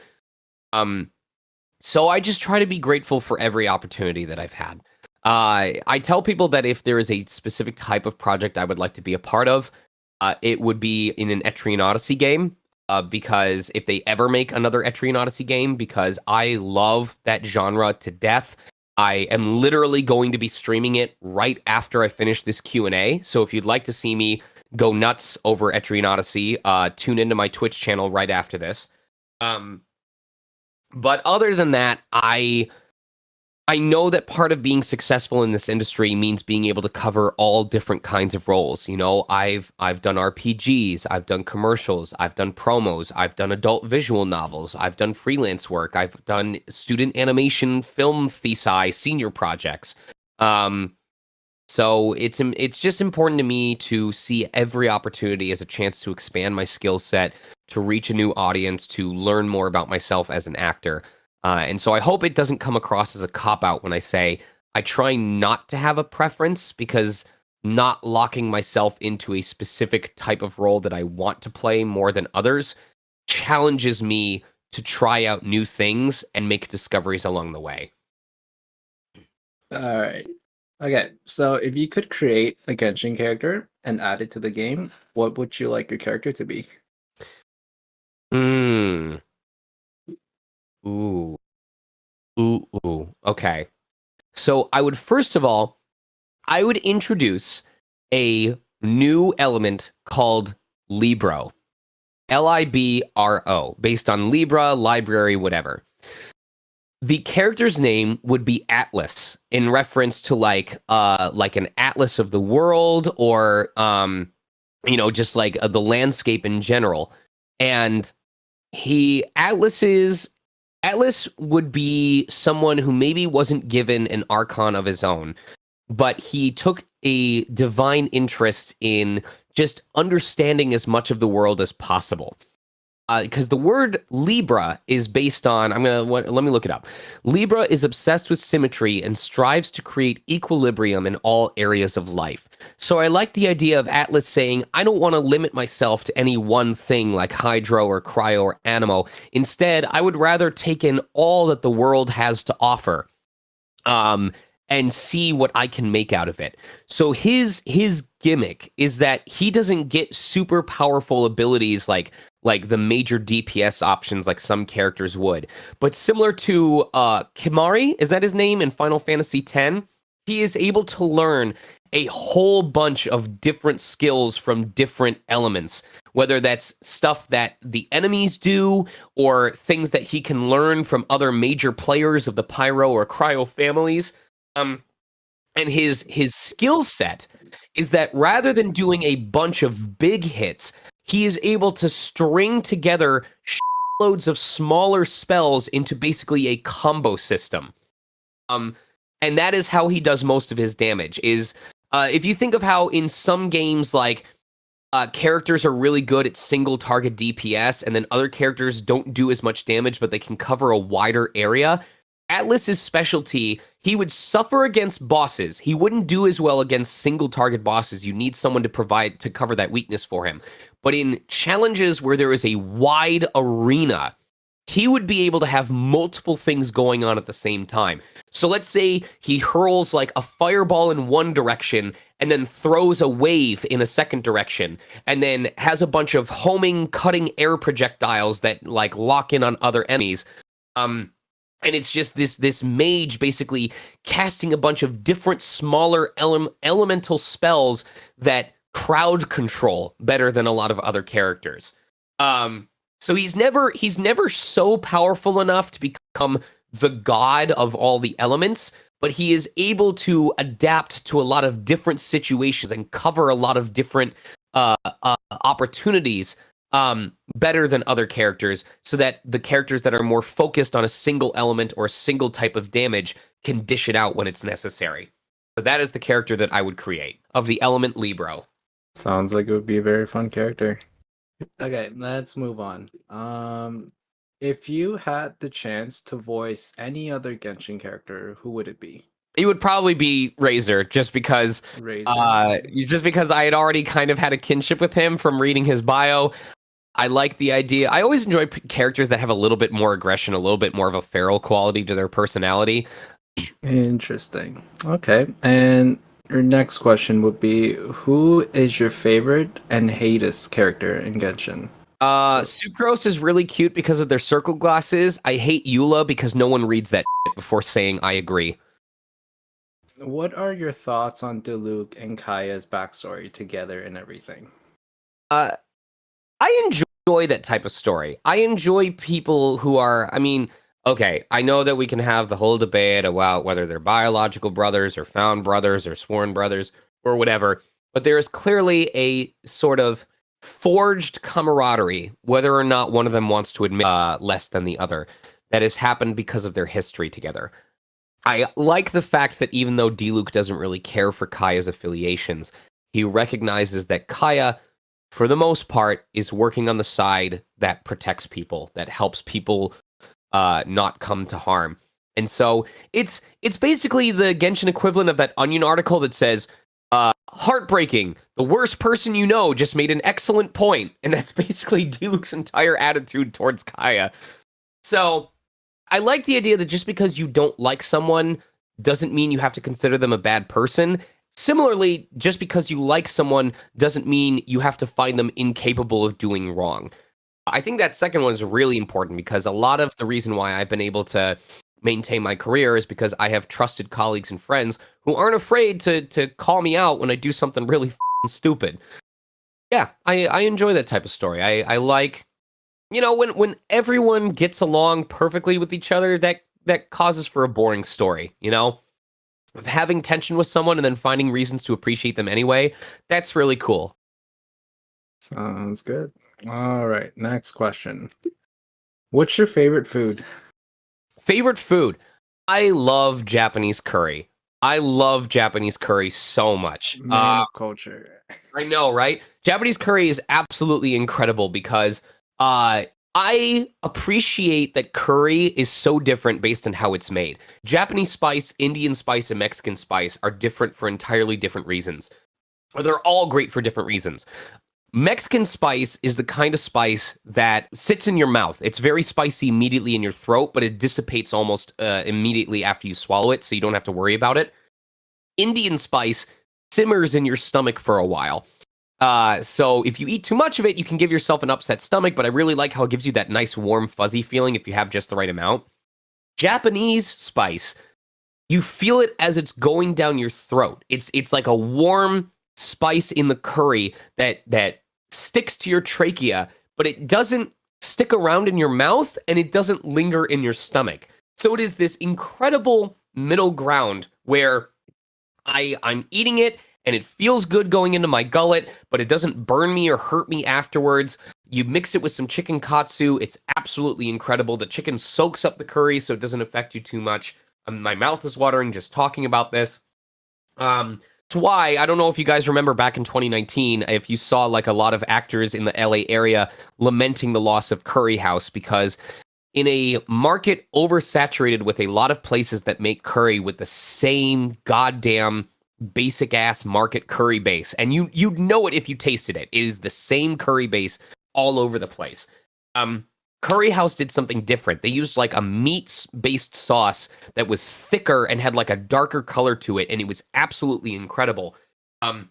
So I just try to be grateful for every opportunity that I've had. I tell people that if there is a specific type of project I would like to be a part of, it would be in an Etrian Odyssey game. Because if they ever make another Etrian Odyssey game, because I love that genre to death, I am literally going to be streaming it right after I finish this Q&A. So if you'd like to see me go nuts over Etrian Odyssey, tune into my Twitch channel right after this. But other than that, I know that part of being successful in this industry means being able to cover all different kinds of roles. You know, I've done RPGs, I've done commercials, I've done promos, I've done adult visual novels, I've done freelance work, I've done student animation, film thesis, senior projects. So it's just important to me to see every opportunity as a chance to expand my skill set, to reach a new audience, to learn more about myself as an actor. And so I hope it doesn't come across as a cop-out when I say I try not to have a preference, because not locking myself into a specific type of role that I want to play more than others challenges me to try out new things and make discoveries along the way. All right. Okay, so if you could create a Genshin character and add it to the game, what would you like your character to be? Ooh. Ooh. Okay. So I would, first of all, I would introduce a new element called Libro. Libro, based on Libra, library, whatever. The character's name would be Atlas, in reference to like an atlas of the world, or just like the landscape in general. And Atlas would be someone who maybe wasn't given an archon of his own, but he took a divine interest in just understanding as much of the world as possible. Because the word Libra is based on, let me look it up. Libra is obsessed with symmetry and strives to create equilibrium in all areas of life. So I like the idea of Atlas saying, I don't want to limit myself to any one thing like hydro or cryo or animo. Instead, I would rather take in all that the world has to offer. And see what I can make out of it. So his gimmick is that he doesn't get super powerful abilities like the major DPS options like some characters would. But similar to Kimari, is that his name in Final Fantasy X? He is able to learn a whole bunch of different skills from different elements, whether that's stuff that the enemies do or things that he can learn from other major players of the Pyro or Cryo families. And his skill set is that rather than doing a bunch of big hits, he is able to string together loads of smaller spells into basically a combo system. And that is how he does most of his damage. Is if you think of how in some games like characters are really good at single target DPS, and then other characters don't do as much damage, but they can cover a wider area. Atlas's specialty, he would suffer against bosses. He wouldn't do as well against single target bosses. You need someone to cover that weakness for him. But in challenges where there is a wide arena, he would be able to have multiple things going on at the same time. So let's say he hurls like a fireball in one direction and then throws a wave in a second direction, and then has a bunch of homing, cutting air projectiles that like lock in on other enemies. And it's just this mage basically casting a bunch of different smaller elemental spells that crowd control better than a lot of other characters. So he's never so powerful enough to become the god of all the elements, but he is able to adapt to a lot of different situations and cover a lot of different opportunities better than other characters, so that the characters that are more focused on a single element or a single type of damage can dish it out when it's necessary. So that is the character that I would create of the element Libro. Sounds like it would be a very fun character. Okay, let's move on. If you had the chance to voice any other Genshin character, who would it be? It would probably be Razor, just because I had already kind of had a kinship with him from reading his bio. I like the idea. I always enjoy characters that have a little bit more aggression, a little bit more of a feral quality to their personality. Interesting. Okay, and Your next question would be, who is your favorite and hatest character in Genshin? So, Sucrose is really cute because of their circle glasses. I hate Eula because no one reads that shit before saying I agree. what are your thoughts on Diluc and Kaya's backstory together and everything? Uh, I enjoy that type of story. I enjoy people who are, I mean, okay, I know that we can have the whole debate about whether they're biological brothers or found brothers or sworn brothers or whatever, but there is clearly a sort of forged camaraderie, whether or not one of them wants to admit less than the other, that has happened because of their history together. I like the fact that even though Diluc doesn't really care for Kaya's affiliations, he recognizes that Kaya, for the most part, is working on the side that protects people, that helps people not come to harm. And so it's basically the Genshin equivalent of that Onion article that says, heartbreaking, the worst person you know just made an excellent point. And that's basically Diluc's entire attitude towards Kaya. So I like the idea that just because you don't like someone doesn't mean you have to consider them a bad person. Similarly, just because you like someone doesn't mean you have to find them incapable of doing wrong. I think that second one is really important because a lot of the reason why I've been able to maintain my career is because I have trusted colleagues and friends who aren't afraid to call me out when I do something really stupid. Yeah, I enjoy that type of story. I like, when everyone gets along perfectly with each other, that causes for a boring story, Of having tension with someone and then finding reasons to appreciate them anyway, that's really cool. Sounds good. All right, next question. What's your favorite food? Favorite food? I love Japanese curry. I love Japanese curry so much. Man of culture. I know, right? Japanese curry is absolutely incredible because I appreciate that curry is so different based on how it's made. Japanese spice, Indian spice, and Mexican spice are different for entirely different reasons. Or they're all great for different reasons. Mexican spice is the kind of spice that sits in your mouth. It's very spicy immediately in your throat, but it dissipates almost immediately after you swallow it, so you don't have to worry about it. Indian spice simmers in your stomach for a while. So if you eat too much of it, you can give yourself an upset stomach, but I really like how it gives you that nice, warm, fuzzy feeling if you have just the right amount. Japanese spice, you feel it as it's going down your throat. It's like a warm spice in the curry that sticks to your trachea, but it doesn't stick around in your mouth and it doesn't linger in your stomach. So it is this incredible middle ground where I'm eating it and it feels good going into my gullet, but it doesn't burn me or hurt me afterwards. You mix it with some chicken katsu. It's absolutely incredible. The chicken soaks up the curry so it doesn't affect you too much. My mouth is watering just talking about this. It's why, I don't know if you guys remember back in 2019, if you saw like a lot of actors in the LA area lamenting the loss of Curry House, because in a market oversaturated with a lot of places that make curry with the same goddamn basic ass market curry base, and you'd know it if you tasted it. It is the same curry base all over the place. Curry House did something different. They used like a meat-based sauce that was thicker and had like a darker color to it, and it was absolutely incredible. And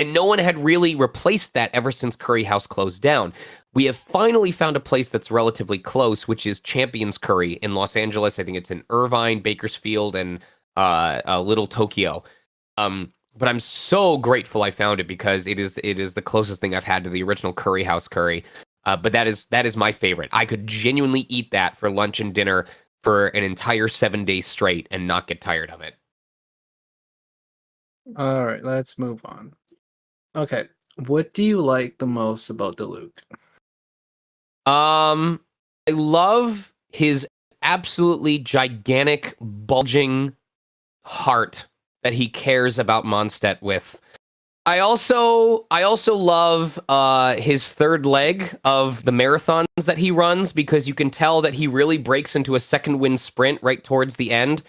no one had really replaced that ever since Curry House closed down. We have finally found a place that's relatively close, which is Champion's Curry in Los Angeles. I think it's in Irvine, Bakersfield, and Little Tokyo. But I'm so grateful I found it because it is the closest thing I've had to the original Curry House curry. But that is my favorite. I could genuinely eat that for lunch and dinner for an entire 7 days straight and not get tired of it. All right, let's move on. Okay, what do you like the most about Diluc? I love his absolutely gigantic, bulging heart that he cares about Mondstadt with. I also love his third leg of the marathons that he runs because you can tell that he really breaks into a second wind sprint right towards the end.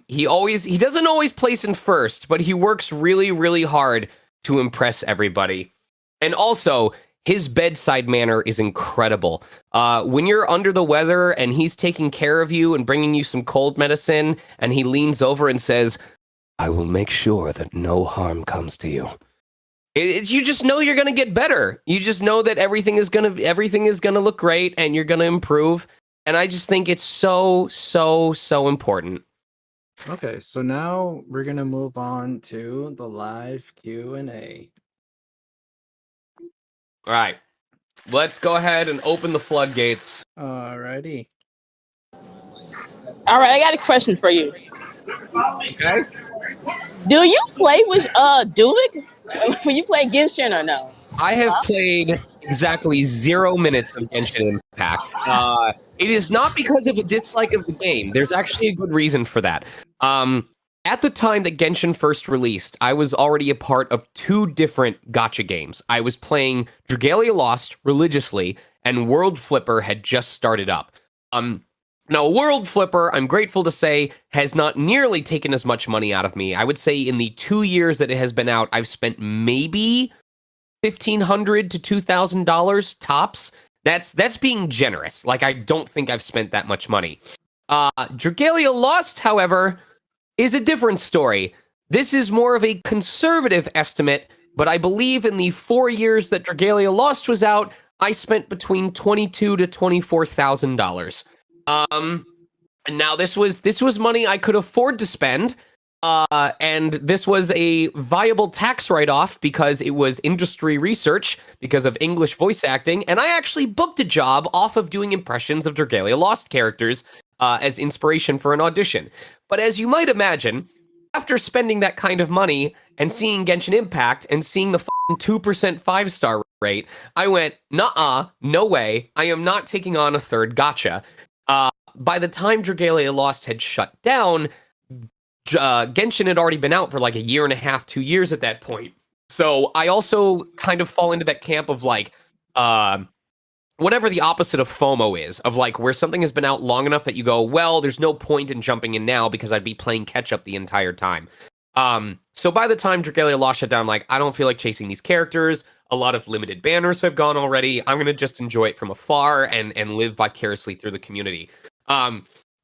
He doesn't always place in first, but he works really, really hard to impress everybody. And also, his bedside manner is incredible. When you're under the weather and he's taking care of you and bringing you some cold medicine, and he leans over and says, I will make sure that no harm comes to you. You just know you're gonna get better. You just know that everything is gonna look great and you're gonna improve. And I just think it's so important. Okay, so now we're gonna move on to the live Q&A. All right, let's go ahead and open the floodgates. Alrighty. All right, I got a question for you. Okay. Do you play with Diluc when you play Genshin or no? I have played exactly 0 minutes of Genshin Impact. It is not because of a dislike of the game. There's actually a good reason for that. At the time that Genshin first released, I was already a part of 2 different gacha games. I was playing Dragalia Lost religiously, and World Flipper had just started up. Now, World Flipper, I'm grateful to say, has not nearly taken as much money out of me. I would say in the 2 years that it has been out, I've spent maybe $1,500 to $2,000 tops. That's being generous. Like, I don't think I've spent that much money. Dragalia Lost, however, is a different story. This is more of a conservative estimate, but I believe in the 4 years that Dragalia Lost was out, I spent between $22,000 to $24,000. And now this was money I could afford to spend. And this was a viable tax write-off because it was industry research because of English voice acting, and I actually booked a job off of doing impressions of Dragalia Lost characters as inspiration for an audition. But as you might imagine, after spending that kind of money and seeing Genshin Impact and seeing the 2% 5-star rate, I went, nuh-uh, no way, I am not taking on a third gacha. By the time Dragalia Lost had shut down, Genshin had already been out for like a year and a half, 2 years at that point. So I also kind of fall into that camp of like, whatever the opposite of FOMO is, of like where something has been out long enough that you go, well, there's no point in jumping in now because I'd be playing catch up the entire time. So by the time Dragalia Lost shut down, like, I don't feel like chasing these characters. A lot of limited banners have gone already. I'm going to just enjoy it from afar and live vicariously through the community.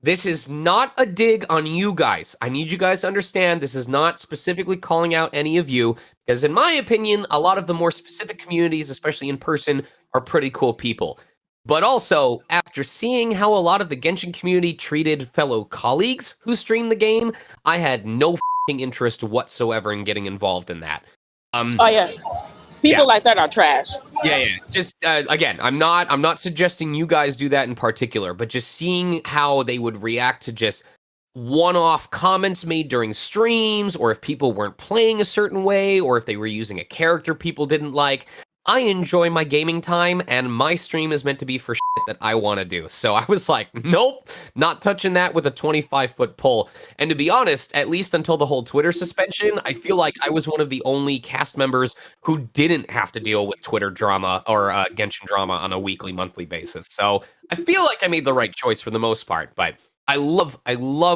This is not a dig on you guys. I need you guys to understand this is not specifically calling out any of you, because in my opinion, a lot of the more specific communities, especially in person, are pretty cool people. But also, after seeing how a lot of the Genshin community treated fellow colleagues who streamed the game, I had no f***ing interest whatsoever in getting involved in that. Oh yeah, people like that are trash. Yeah. Just again, I'm not suggesting you guys do that in particular, but just seeing how they would react to just one-off comments made during streams, or if people weren't playing a certain way, or if they were using a character people didn't like. I enjoy my gaming time, and my stream is meant to be for shit that I want to do. So I was like, nope, not touching that with a 25-foot pole. And to be honest, at least until the whole Twitter suspension, I feel like I was one of the only cast members who didn't have to deal with Twitter drama or Genshin drama on a weekly, monthly basis. So I feel like I made the right choice for the most part, but I love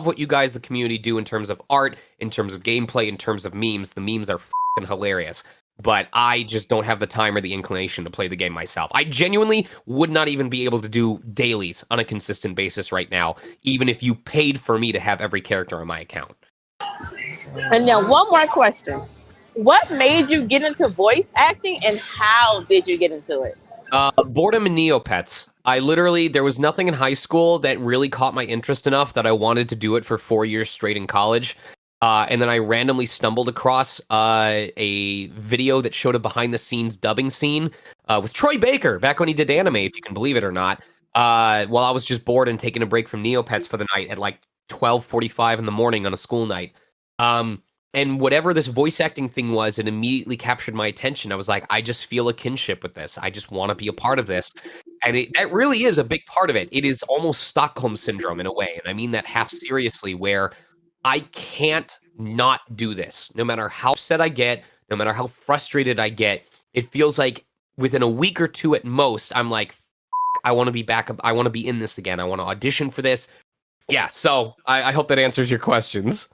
what you guys, the community, do in terms of art, in terms of gameplay, in terms of memes. The memes are f***ing hilarious. But I just don't have the time or the inclination to play the game myself. I genuinely would not even be able to do dailies on a consistent basis right now, even if you paid for me to have every character on my account. And then one more question. What made you get into voice acting, and how did you get into it? Boredom and Neopets. There was nothing in high school that really caught my interest enough that I wanted to do it for 4 years straight in college. And then I randomly stumbled across a video that showed a behind-the-scenes dubbing scene with Troy Baker, back when he did anime, if you can believe it or not, while I was just bored and taking a break from Neopets for the night at like 12:45 in the morning on a school night. And whatever this voice acting thing was, it immediately captured my attention. I was like, I just feel a kinship with this. I just want to be a part of this. And that really is a big part of it. It is almost Stockholm Syndrome in a way. And I mean that half seriously, where I can't not do this. No matter how upset I get, no matter how frustrated I get, it feels like within a week or two at most, I'm like, I want to be back. I want to be in this again. I want to audition for this. Yeah, so I hope that answers your questions.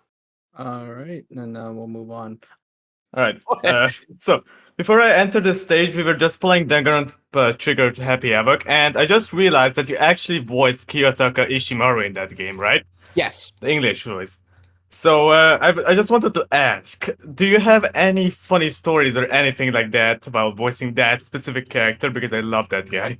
All right, and now we'll move on. All right. So before I entered the stage, we were just playing Danganronpa Triggered Happy Havoc, and I just realized that you actually voiced Kiyotaka Ishimaru in that game, right? Yes. The English voice. So I just wanted to ask, do you have any funny stories or anything like that about voicing that specific character? Because I love that guy.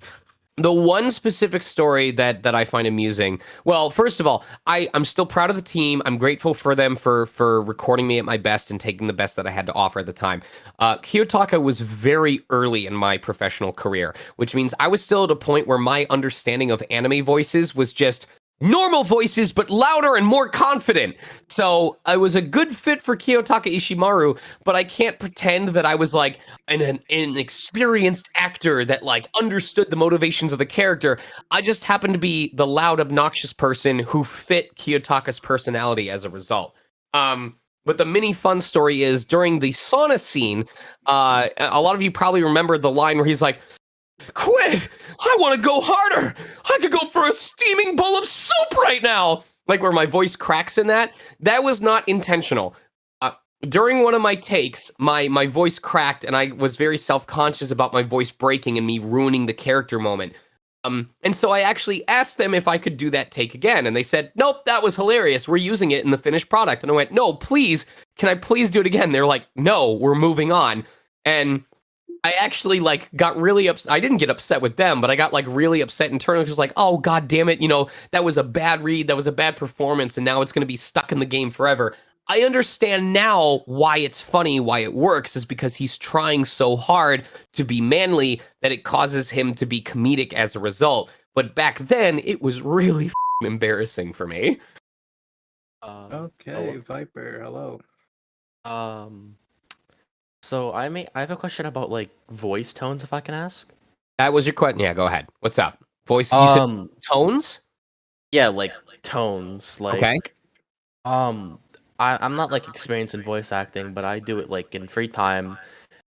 The one specific story that I find amusing. Well, first of all, I'm still proud of the team. I'm grateful for them for recording me at my best and taking the best that I had to offer at the time. Kiyotaka was very early in my professional career, which means I was still at a point where my understanding of anime voices was just normal voices, but louder and more confident. So I was a good fit for Kiyotaka Ishimaru, but I can't pretend that I was like an experienced actor that like understood the motivations of the character. I just happened to be the loud, obnoxious person who fit Kiyotaka's personality as a result. But the mini fun story is during the sauna scene, a lot of you probably remember the line where he's like, "Quit! I want to go harder. I could go for a steaming bowl of soup right now." Like where my voice cracks in that. That was not intentional. During one of my takes, my voice cracked, and I was very self-conscious about my voice breaking and me ruining the character moment. And so I actually asked them if I could do that take again, and they said, "Nope, that was hilarious. We're using it in the finished product." And I went, "No, please, can I please do it again?" They're like, "No, we're moving on." And I actually like got really upset. I didn't get upset with them, but I got like really upset internally. Just like, oh god damn it, that was a bad read, that was a bad performance, and now it's going to be stuck in the game forever. I understand now why it's funny, why it works, is because he's trying so hard to be manly that it causes him to be comedic as a result. But back then, it was really embarrassing for me. Okay, Viper, hello. So I have a question about like voice tones, if I can ask. That was your question. Yeah, go ahead. What's up? Voice. You said tones? Yeah, like tones. Like, Okay. I'm not like experienced in voice acting, but I do it like in free time,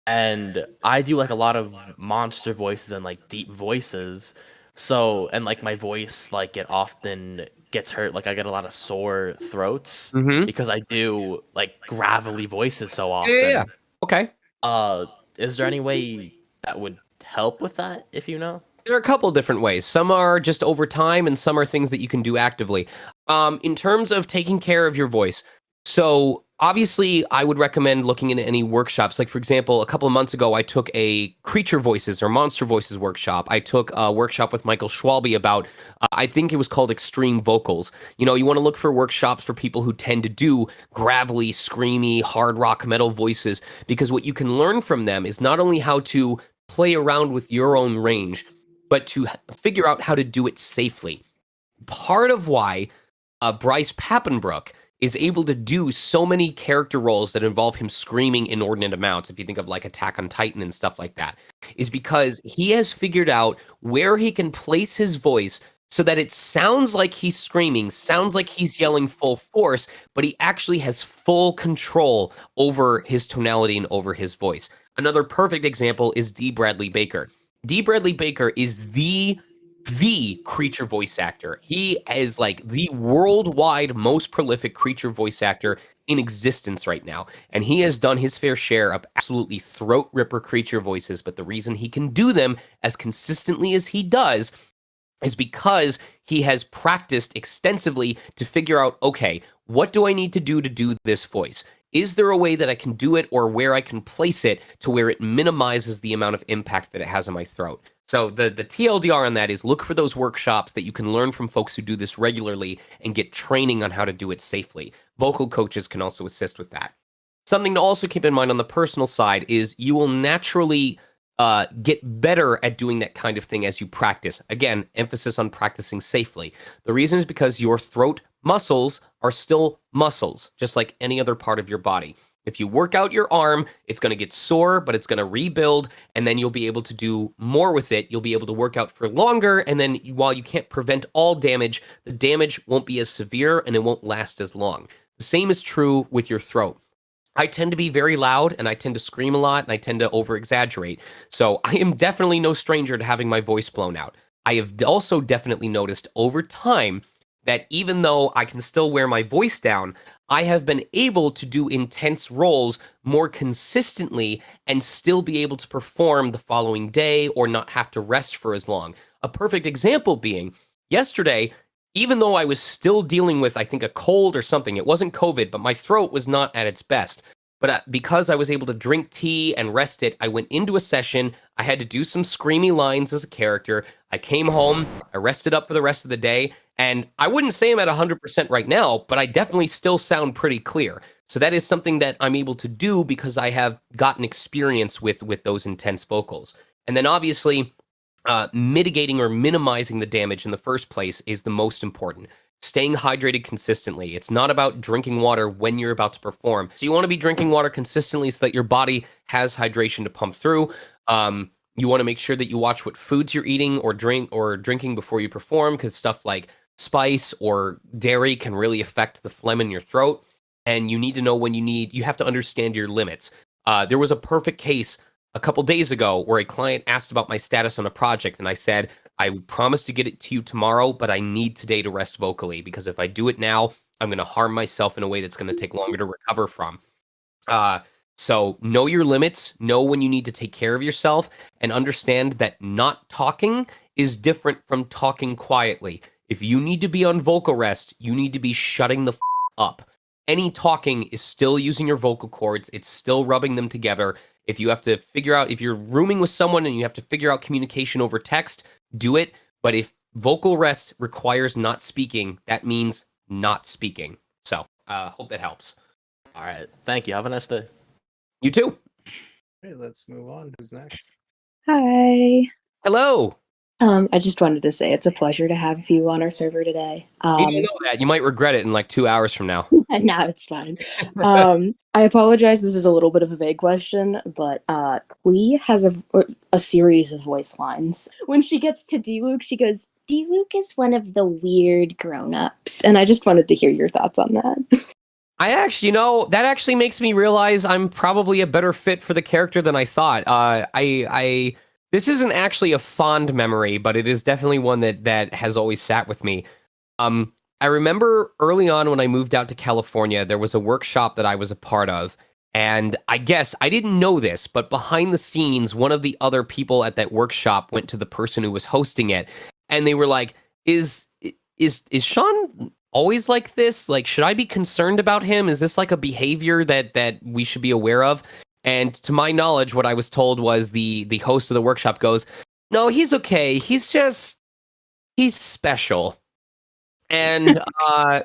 and I do like a lot of monster voices and like deep voices. So, and like my voice, like it often gets hurt. Like I get a lot of sore throats Mm-hmm. because I do like gravelly voices so often. Yeah. Okay. Is there any way that would help with that, if you know? There are a couple different ways. Some are just over time, and some are things that you can do actively. In terms of taking care of your voice, so obviously, I would recommend looking into any workshops. Like, for example, a couple of months ago, I took a creature voices or monster voices workshop. I took a workshop with Michael Schwalbe about, I think it was called extreme vocals. You want to look for workshops for people who tend to do gravelly, screamy, hard rock metal voices, because what you can learn from them is not only how to play around with your own range, but to figure out how to do it safely. Part of why Bryce Papenbrook is able to do so many character roles that involve him screaming inordinate amounts, if you think of like Attack on Titan and stuff like that, is because he has figured out where he can place his voice so that it sounds like he's screaming, sounds like he's yelling full force, but he actually has full control over his tonality and over his voice. Another perfect example is D. Bradley Baker. D. Bradley Baker is the creature voice actor. He is like the worldwide most prolific creature voice actor in existence right now. And he has done his fair share of absolutely throat ripper creature voices. But the reason he can do them as consistently as he does is because he has practiced extensively to figure out, okay, what do I need to do this voice? Is there a way that I can do it, or where I can place it to where it minimizes the amount of impact that it has on my throat? So the TLDR on that is look for those workshops that you can learn from folks who do this regularly and get training on how to do it safely. Vocal coaches can also assist with that. Something to also keep in mind on the personal side is you will naturally get better at doing that kind of thing as you practice. Again, emphasis on practicing safely. The reason is because your throat muscles are still muscles, just like any other part of your body. If you work out your arm, it's going to get sore, but it's going to rebuild, and then you'll be able to do more with it. You'll be able to work out for longer, and then while you can't prevent all damage, the damage won't be as severe and it won't last as long. The same is true with your throat. I tend to be very loud, and I tend to scream a lot, and I tend to over-exaggerate. So I am definitely no stranger to having my voice blown out. I have also definitely noticed over time that even though I can still wear my voice down, I have been able to do intense roles more consistently and still be able to perform the following day or not have to rest for as long. A perfect example being, yesterday, even though I was still dealing with, I think, a cold or something. It wasn't COVID, but my throat was not at its best. But because I was able to drink tea and rest it, I went into a session. I had to do some screamy lines as a character. I came home, I rested up for the rest of the day, and I wouldn't say I'm at 100% right now, but I definitely still sound pretty clear. So that is something that I'm able to do because I have gotten experience with those intense vocals. And then obviously, mitigating or minimizing the damage in the first place is the most important. Staying hydrated consistently. It's not about drinking water when you're about to perform. So you want to be drinking water consistently so that your body has hydration to pump through. You want to make sure that you watch what foods you're eating or drinking before you perform, because stuff like spice or dairy can really affect the phlegm in your throat. And you need to know when you have to understand your limits. There was a perfect case a couple days ago where a client asked about my status on a project, and I said, I promise to get it to you tomorrow, but I need today to rest vocally, because if I do it now, I'm going to harm myself in a way that's going to take longer to recover from. So know your limits, know when you need to take care of yourself, and understand that not talking is different from talking quietly. If you need to be on vocal rest, you need to be shutting the up. Any talking is still using your vocal cords. It's still rubbing them together. If you have to figure out, if you're rooming with someone and you have to figure out communication over text, do it. But if vocal rest requires not speaking, that means not speaking. So, hope that helps. All right. Thank you. Have a nice day. You too. Okay, let's move on. Who's next? Hi. Hello. I just wanted to say it's a pleasure to have you on our server today. You don't know that. You might regret it in like 2 hours from now. No, it's fine. I apologize. This is a little bit of a vague question, but Klee has a series of voice lines. When she gets to Diluc, she goes, "Diluc is one of the weird grown-ups," and I just wanted to hear your thoughts on that. I actually, that actually makes me realize I'm probably a better fit for the character than I thought. This isn't actually a fond memory, but it is definitely one that has always sat with me. I remember early on when I moved out to California, there was a workshop that I was a part of. And I guess I didn't know this, but behind the scenes, one of the other people at that workshop went to the person who was hosting it, and they were like, is Sean always like this? Like, should I be concerned about him? Is this like a behavior that we should be aware of? And to my knowledge, what I was told was the host of the workshop goes, "No, he's okay. He's special." And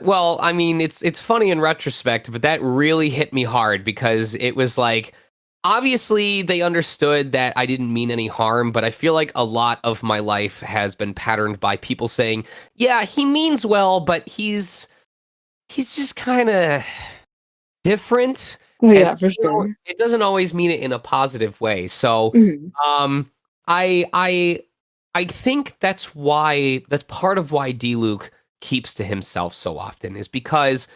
well, I mean, it's funny in retrospect, but that really hit me hard, because it was like, obviously they understood that I didn't mean any harm, but I feel like a lot of my life has been patterned by people saying, "Yeah, he means well, but he's just kind of different." Oh, yeah, And for sure. it doesn't always mean it in a positive way. So, Mhm. I think that's part of why Diluc keeps to himself so often, is because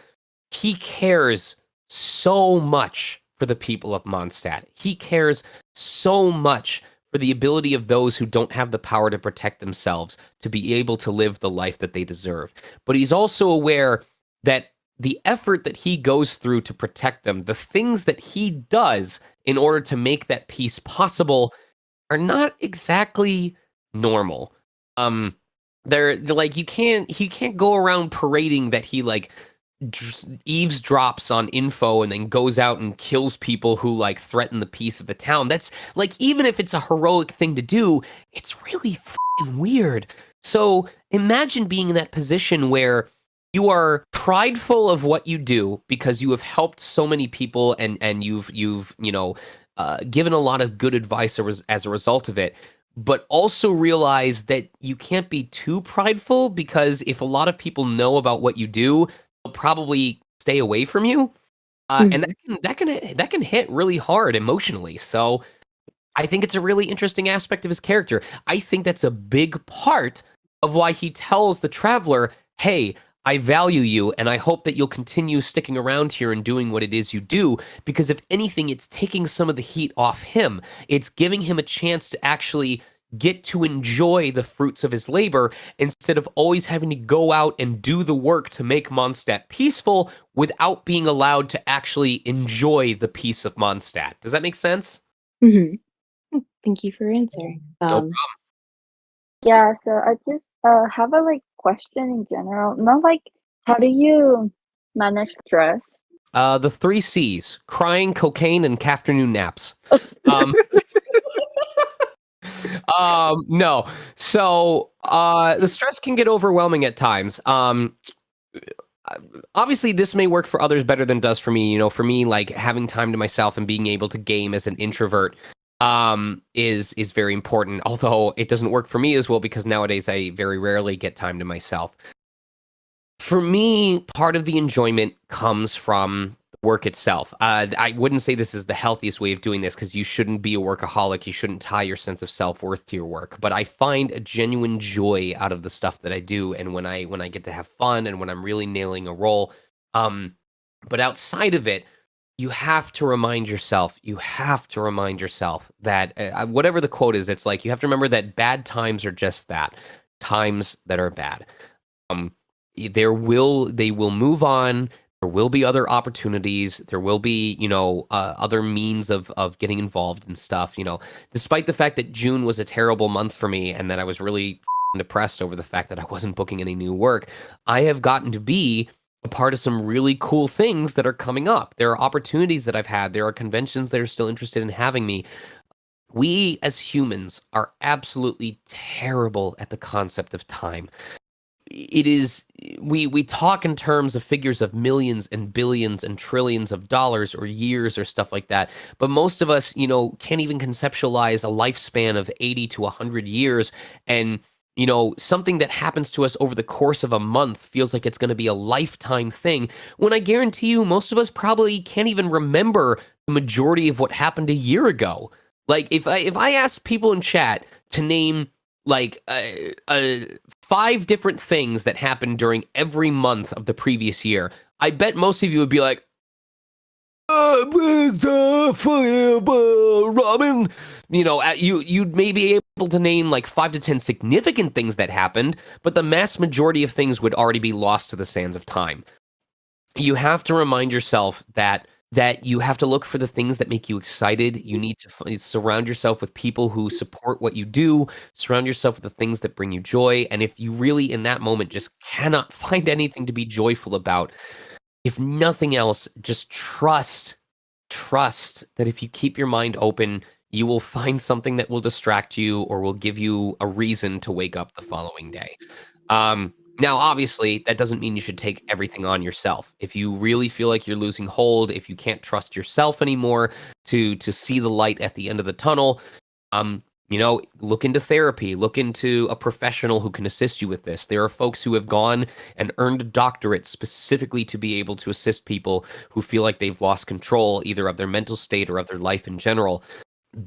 he cares so much for the people of Mondstadt. He cares so much for the ability of those who don't have the power to protect themselves to be able to live the life that they deserve. But he's also aware that the effort that he goes through to protect them, the things that he does in order to make that peace possible, are not exactly normal. They're like, he can't go around parading that he like eavesdrops on info and then goes out and kills people who like threaten the peace of the town. That's like, even if it's a heroic thing to do, it's really fucking weird. So imagine being in that position where you are prideful of what you do because you have helped so many people, and you've given a lot of good advice as a result of it, but also realize that you can't be too prideful, because if a lot of people know about what you do, they'll probably stay away from you, and that can hit really hard emotionally. So I think it's a really interesting aspect of his character. I think that's a big part of why he tells the traveler, "Hey, I value you, and I hope that you'll continue sticking around here and doing what it is you do," because if anything, it's taking some of the heat off him. It's giving him a chance to actually get to enjoy the fruits of his labor, instead of always having to go out and do the work to make Mondstadt peaceful without being allowed to actually enjoy the peace of Mondstadt. Does that make sense? Mhm. Thank you for answering. No Yeah, so I just have a question in general. Not like how do you manage stress? The 3 C's: crying, cocaine, and afternoon naps. Um, no. So, the stress can get overwhelming at times. Obviously, this may work for others better than it does for me. You know, for me, like having time to myself and being able to game as an introvert, is very important. Although it doesn't work for me as well because nowadays I very rarely get time to myself. For me, part of the enjoyment comes from work itself. I wouldn't say this is the healthiest way of doing this because you shouldn't be a workaholic. You shouldn't tie your sense of self-worth to your work. But I find a genuine joy out of the stuff that I do, and when I get to have fun and when I'm really nailing a role. Um, but outside of it, you have to remind yourself. You have to remind yourself that whatever the quote is, it's like you have to remember that bad times are just that, times that are bad. Um, they will move on. There will be other opportunities. There will be, other means of getting involved and stuff. Despite the fact that June was a terrible month for me and that I was really depressed over the fact that I wasn't booking any new work, I have gotten to be a part of some really cool things that are coming up. There are opportunities that I've had. There are conventions that are still interested in having me. We as humans are absolutely terrible at the concept of time. It is we talk in terms of figures of millions and billions and trillions of dollars or years or stuff like that, but most of us can't even conceptualize a lifespan of 80 to 100 years. And something that happens to us over the course of a month feels like it's going to be a lifetime thing, when I guarantee you most of us probably can't even remember the majority of what happened a year ago. Like if I ask people in chat to name like 5 different things that happened during every month of the previous year, I bet most of you would be like, ramen. You'd maybe be able to name like 5 to 10 significant things that happened, but the mass majority of things would already be lost to the sands of time. You have to remind yourself that you have to look for the things that make you excited. You need to surround yourself with people who support what you do. Surround yourself with the things that bring you joy. And if you really, in that moment, just cannot find anything to be joyful about, if nothing else, just trust that if you keep your mind open, you will find something that will distract you or will give you a reason to wake up the following day. Now, obviously, that doesn't mean you should take everything on yourself. If you really feel like you're losing hold, if you can't trust yourself anymore to see the light at the end of the tunnel, look into therapy. Look into a professional who can assist you with this. There are folks who have gone and earned a doctorate specifically to be able to assist people who feel like they've lost control either of their mental state or of their life in general.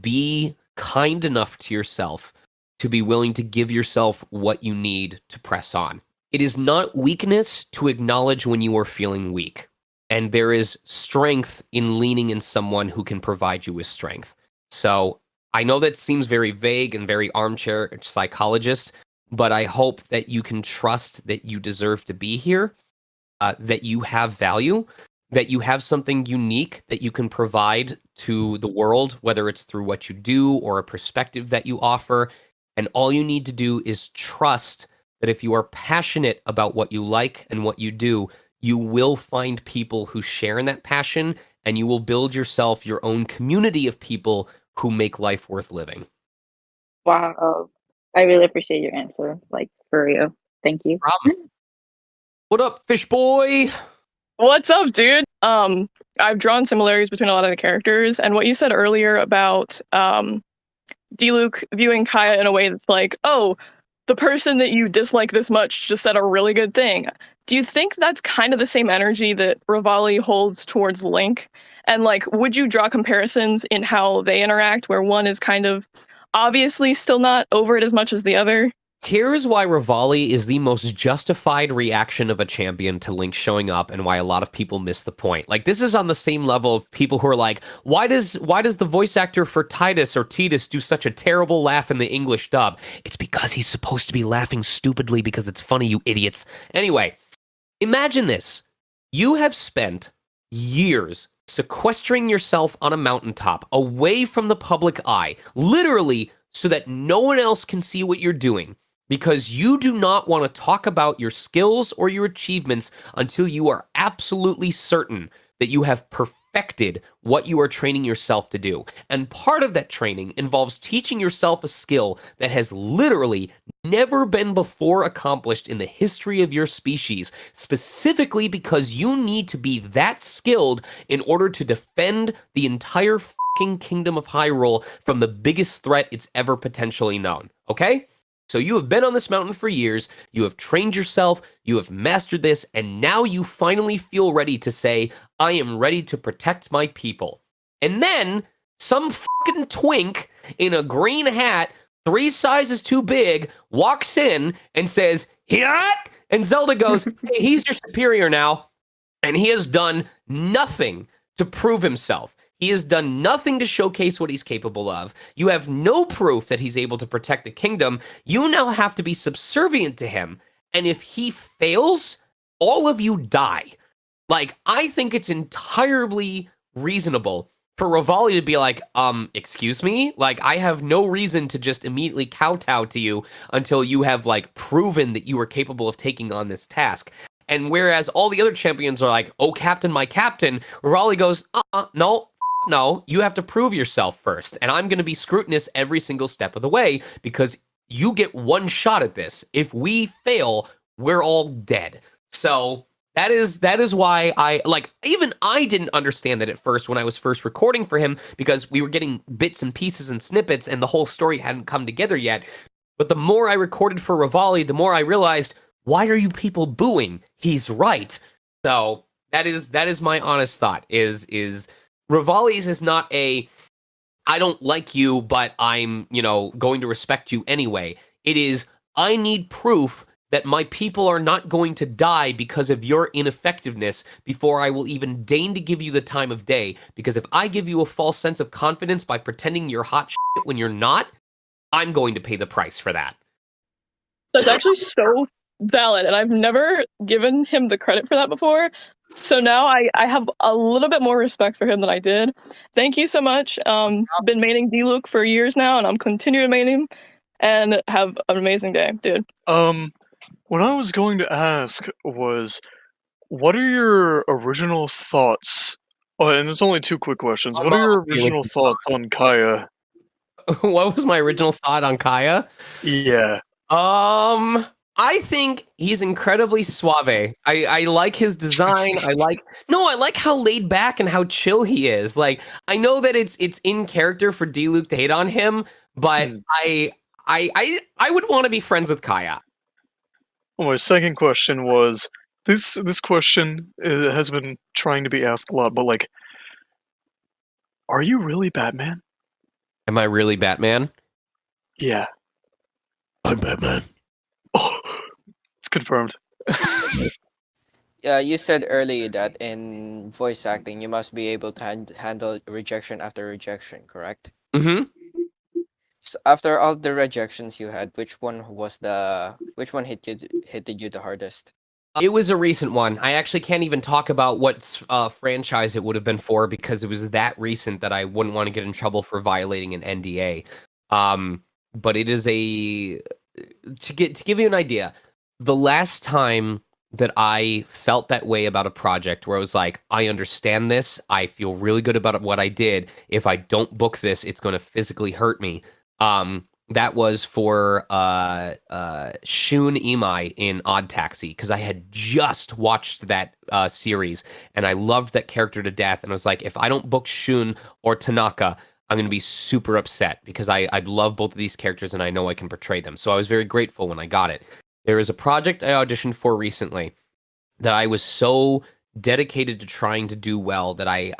Be kind enough to yourself to be willing to give yourself what you need to press on. It is not weakness to acknowledge when you are feeling weak. And there is strength in leaning in someone who can provide you with strength. So I know that seems very vague and very armchair psychologist, but I hope that you can trust that you deserve to be here, that you have value, that you have something unique that you can provide to the world, whether it's through what you do or a perspective that you offer. And all you need to do is trust that if you are passionate about what you like and what you do, you will find people who share in that passion, and you will build yourself your own community of people who make life worth living. Wow. I really appreciate your answer. Like, for real. Thank you. Problem. What up, fish boy? What's up, dude? I've drawn similarities between a lot of the characters, and what you said earlier about Diluc viewing Kaya in a way that's like, oh, the person that you dislike this much just said a really good thing. Do you think that's kind of the same energy that Rivali holds towards Link? And like, would you draw comparisons in how they interact, where one is kind of obviously still not over it as much as the other? Here's why Rivali is the most justified reaction of a champion to Link showing up, and why a lot of people miss the point. Like, this is on the same level of people who are like, why does the voice actor for Titus or Titus do such a terrible laugh in the English dub? It's because he's supposed to be laughing stupidly because it's funny, you idiots. Anyway, imagine this. You have spent years sequestering yourself on a mountaintop away from the public eye, literally so that no one else can see what you're doing. because you do not want to talk about your skills or your achievements until you are absolutely certain that you have perfected what you are training yourself to do. And part of that training involves teaching yourself a skill that has literally never been before accomplished in the history of your species, specifically because you need to be that skilled in order to defend the entire fucking kingdom of Hyrule from the biggest threat it's ever potentially known. Okay? So you have been on this mountain for years, you have trained yourself, you have mastered this, and now you finally feel ready to say, I am ready to protect my people. And then some fucking twink in a green hat, 3 sizes too big, walks in and says, "Hiat!" And Zelda goes, hey, he's your superior now. And he has done nothing to prove himself. He has done nothing to showcase what he's capable of. You have no proof that he's able to protect the kingdom. You now have to be subservient to him. And if he fails, all of you die. Like, I think it's entirely reasonable for Rivali to be like, excuse me? Like, I have no reason to just immediately kowtow to you until you have, like, proven that you are capable of taking on this task. And whereas all the other champions are like, oh, captain, my captain, Raleigh goes, no, you have to prove yourself first. And I'm going to be scrutinous every single step of the way because you get one shot at this. If we fail, we're all dead. So that is why even I didn't understand that at first when I was first recording for him because we were getting bits and pieces and snippets and the whole story hadn't come together yet. But the more I recorded for Rivali, the more I realized, why are you people booing? He's right. So that is my honest thought is Rivali's is not a I don't like you, but I'm, going to respect you anyway. It is I need proof that my people are not going to die because of your ineffectiveness before I will even deign to give you the time of day. Because if I give you a false sense of confidence by pretending you're hot shit when you're not, I'm going to pay the price for that. That's actually so valid, and I've never given him the credit for that before. So now I have a little bit more respect for him than I did. Thank you so much. Been maining Diluc for years now, and I'm continuing to main him. And have an amazing day, dude. What I was going to ask was, what are your original thoughts? Oh, and it's only 2 quick questions. What are your original thoughts on Kaya? What was my original thought on Kaya? Yeah. I think he's incredibly suave. I like his design. I like how laid back and how chill he is. Like, I know that it's in character for Diluc to hate on him, but I would want to be friends with Kaya. Well, my second question was, this question has been trying to be asked a lot, but like, are you really Batman? Am I really Batman? Yeah. I'm Batman. Oh, it's confirmed. Yeah, you said earlier that in voice acting, you must be able to handle rejection after rejection, correct? Mm-hmm. So after all the rejections you had, which one hit you the hardest? It was a recent one. I actually can't even talk about what franchise it would have been for because it was that recent that I wouldn't want to get in trouble for violating an NDA. But it is to give you an idea, the last time that I felt that way about a project where I was like, I understand this, I feel really good about what I did. If I don't book this, it's going to physically hurt me. That was for Shun Imai in Odd Taxi because I had just watched that series and I loved that character to death. And I was like, if I don't book Shun or Tanaka, I'm going to be super upset because I love both of these characters and I know I can portray them. So I was very grateful when I got it. There is a project I auditioned for recently that I was so dedicated to trying to do well that I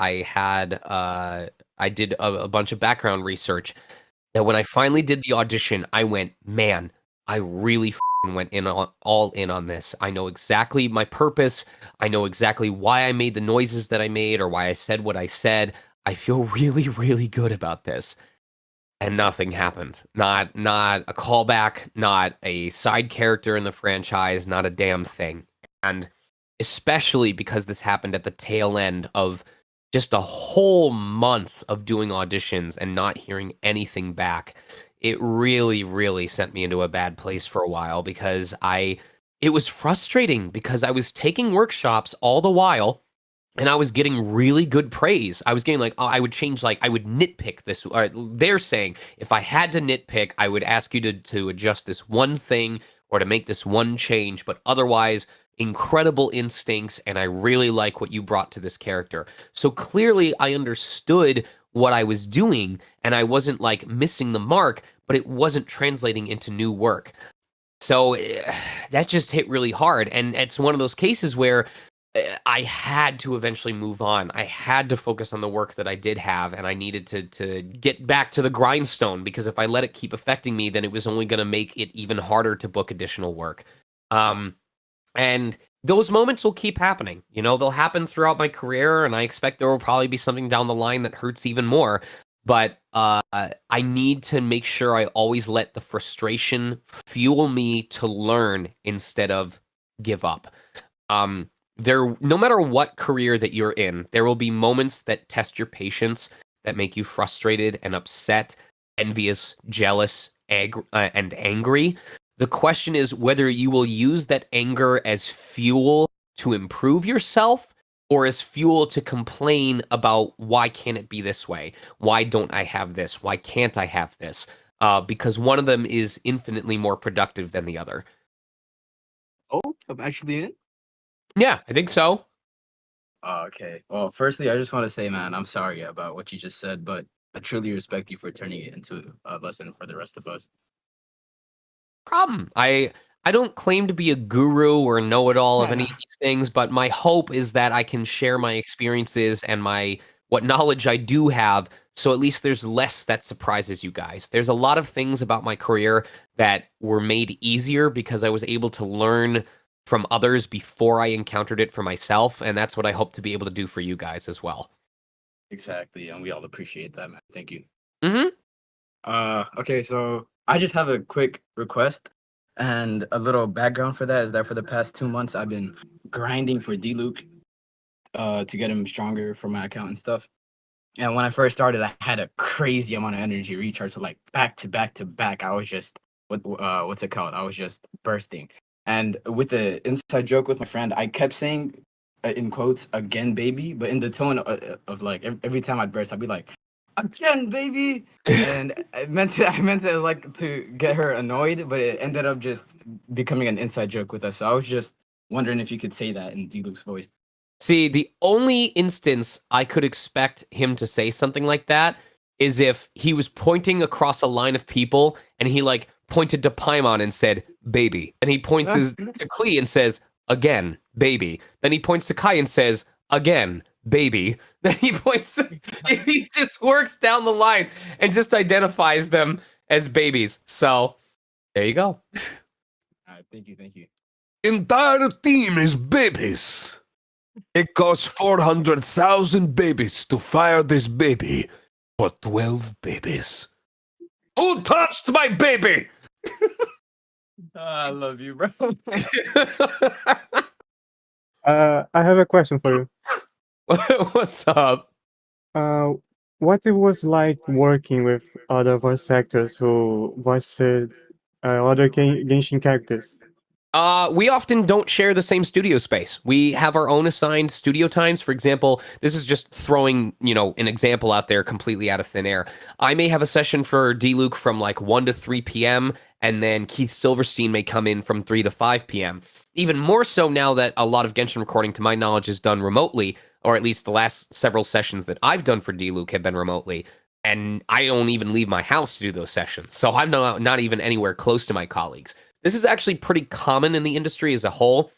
did a bunch of background research. That when I finally did the audition, I went, man, I really went all in on this. I know exactly my purpose. I know exactly why I made the noises that I made or why I said what I said. I feel really, really good about this. And nothing happened. Not a callback, not a side character in the franchise, not a damn thing. And especially because this happened at the tail end of just a whole month of doing auditions and not hearing anything back. it really, really sent me into a bad place for a while because it was frustrating because I was taking workshops all the while and I was getting really good praise. I was getting like, I would change, like, I would nitpick this. Or they're saying if I had to nitpick, I would ask you to adjust this one thing or to make this one change. But otherwise, incredible instincts. And I really like what you brought to this character. So clearly, I understood what I was doing and I wasn't like missing the mark, but it wasn't translating into new work. So that just hit really hard. And it's one of those cases where I had to eventually move on. I had to focus on the work that I did have, and I needed to get back to the grindstone because if I let it keep affecting me, then it was only going to make it even harder to book additional work. And those moments will keep happening. You know, they'll happen throughout my career, and I expect there will probably be something down the line that hurts even more. But I need to make sure I always let the frustration fuel me to learn instead of give up. No matter what career that you're in, there will be moments that test your patience, that make you frustrated and upset, envious, jealous, and angry. The question is whether you will use that anger as fuel to improve yourself or as fuel to complain about why can't it be this way? Why don't I have this? Why can't I have this? Because one of them is infinitely more productive than the other. Oh, I'm actually in? Yeah, I think so. Oh, okay. Well, firstly, I just want to say, man, I'm sorry about what you just said, but I truly respect you for turning it into a lesson for the rest of us. Problem. I don't claim to be a guru or know-it-all of Yeah, any no. of these things, but my hope is that I can share my experiences and what knowledge I do have, so at least there's less that surprises you guys. There's a lot of things about my career that were made easier because I was able to learn from others before I encountered it for myself, and that's what I hope to be able to do for you guys as well. Exactly, and we all appreciate that, man. Thank you. Mm-hmm. Okay, so I just have a quick request and a little background for that is that for the past 2 months I've been grinding for Diluc to get him stronger for my account and stuff. And when I first started, I had a crazy amount of energy recharge, so like back to back to back. I was just what's it called? I was just bursting. And with the inside joke with my friend, I kept saying in quotes again, baby, but in the tone of like every time I'd burst, I'd be like, again, baby. And I meant it like to get her annoyed, but it ended up just becoming an inside joke with us. So I was just wondering if you could say that in D-Luke's voice. See, the only instance I could expect him to say something like that is if he was pointing across a line of people and he like pointed to Paimon and said, baby. And he points to Klee and says, again, baby. Then he points to Kai and says, again, baby. Then he points, he just works down the line and just identifies them as babies. So there you go. All right, thank you. Entire team is babies. It costs 400,000 babies to fire this baby for 12 babies. Who touched my baby? I love you, bro. I have a question for you. What's up? What it was like working with other voice actors who voiced other Genshin characters? We often don't share the same studio space. We have our own assigned studio times. For example, this is just throwing, an example out there completely out of thin air. I may have a session for Diluc from like 1 to 3 p.m., and then Keith Silverstein may come in from 3 to 5 p.m. Even more so now that a lot of Genshin recording, to my knowledge, is done remotely, or at least the last several sessions that I've done for Diluc have been remotely. And I don't even leave my house to do those sessions. So I'm not even anywhere close to my colleagues. This is actually pretty common in the industry as a whole.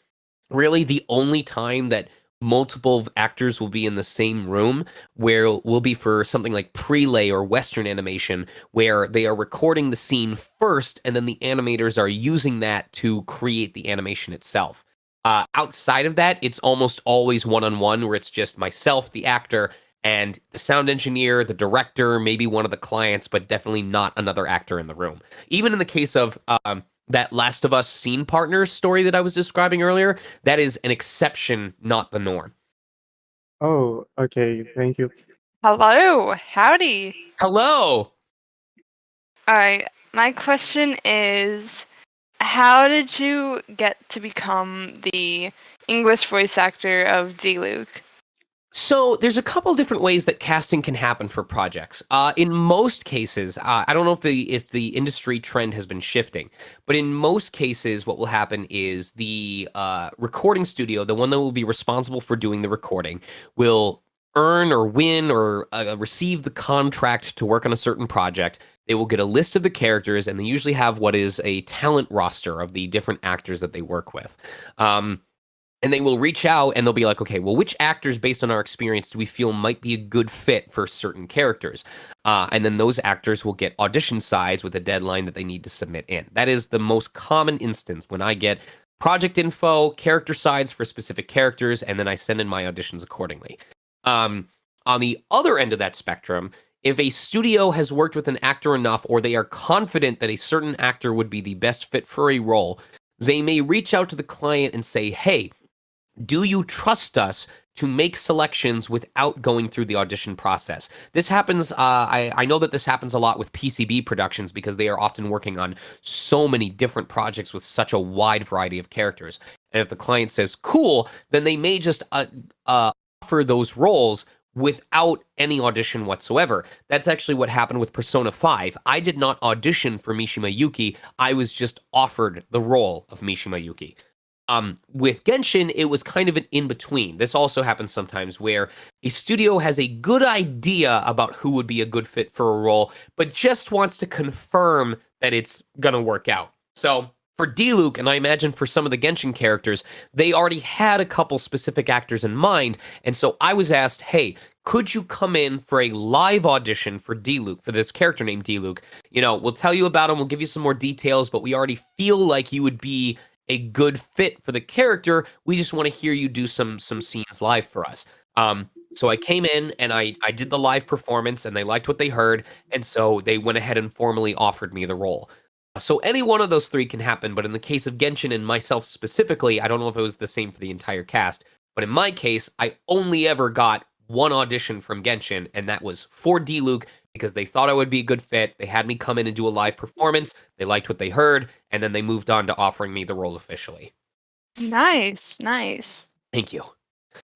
Really, the only time that multiple actors will be in the same room will be for something like prelay or Western animation, where they are recording the scene first, and then the animators are using that to create the animation itself. Outside of that, it's almost always one-on-one, where it's just myself, the actor, and the sound engineer, the director, maybe one of the clients, but definitely not another actor in the room. Even in the case of that Last of Us scene partner story that I was describing earlier, that is an exception, not the norm. Oh, okay. Thank you. Hello. Howdy. Hello. All right. My question is, how did you get to become the English voice actor of Diluc? So there's a couple different ways that casting can happen for projects. In most cases, I don't know if the industry trend has been shifting, but in most cases, what will happen is the recording studio, the one that will be responsible for doing the recording, will earn or win or receive the contract to work on a certain project. They will get a list of the characters, and they usually have what is a talent roster of the different actors that they work with. And they will reach out and they'll be like, okay, well, which actors, based on our experience, do we feel might be a good fit for certain characters? And then those actors will get audition sides with a deadline that they need to submit in. That is the most common instance when I get project info, character sides for specific characters, and then I send in my auditions accordingly. On the other end of that spectrum, if a studio has worked with an actor enough or they are confident that a certain actor would be the best fit for a role, they may reach out to the client and say, hey, do you trust us to make selections without going through the audition process? This happens, I know that this happens a lot with PCB productions because they are often working on so many different projects with such a wide variety of characters. And if the client says, cool, then they may just offer those roles without any audition whatsoever. That's actually what happened with Persona 5. I did not audition for Mishima Yuki. I was just offered the role of Mishima Yuki. With Genshin, it was kind of an in-between. This also happens sometimes where a studio has a good idea about who would be a good fit for a role, but just wants to confirm that it's going to work out. So for Diluc, and I imagine for some of the Genshin characters, they already had a couple specific actors in mind, and so I was asked, hey, could you come in for a live audition for Diluc, for this character named Diluc? You know, we'll tell you about him, we'll give you some more details, but we already feel like you would be a good fit for the character. We just want to hear you do some scenes live for us. So I came in and I did the live performance and they liked what they heard. And so they went ahead and formally offered me the role. So any one of those three can happen. But in the case of Genshin and myself specifically, I don't know if it was the same for the entire cast. But in my case, I only ever got one audition from Genshin, and that was for Diluc, because they thought I would be a good fit. They had me come in and do a live performance. They liked what they heard, and then they moved on to offering me the role officially. Nice, nice. Thank you.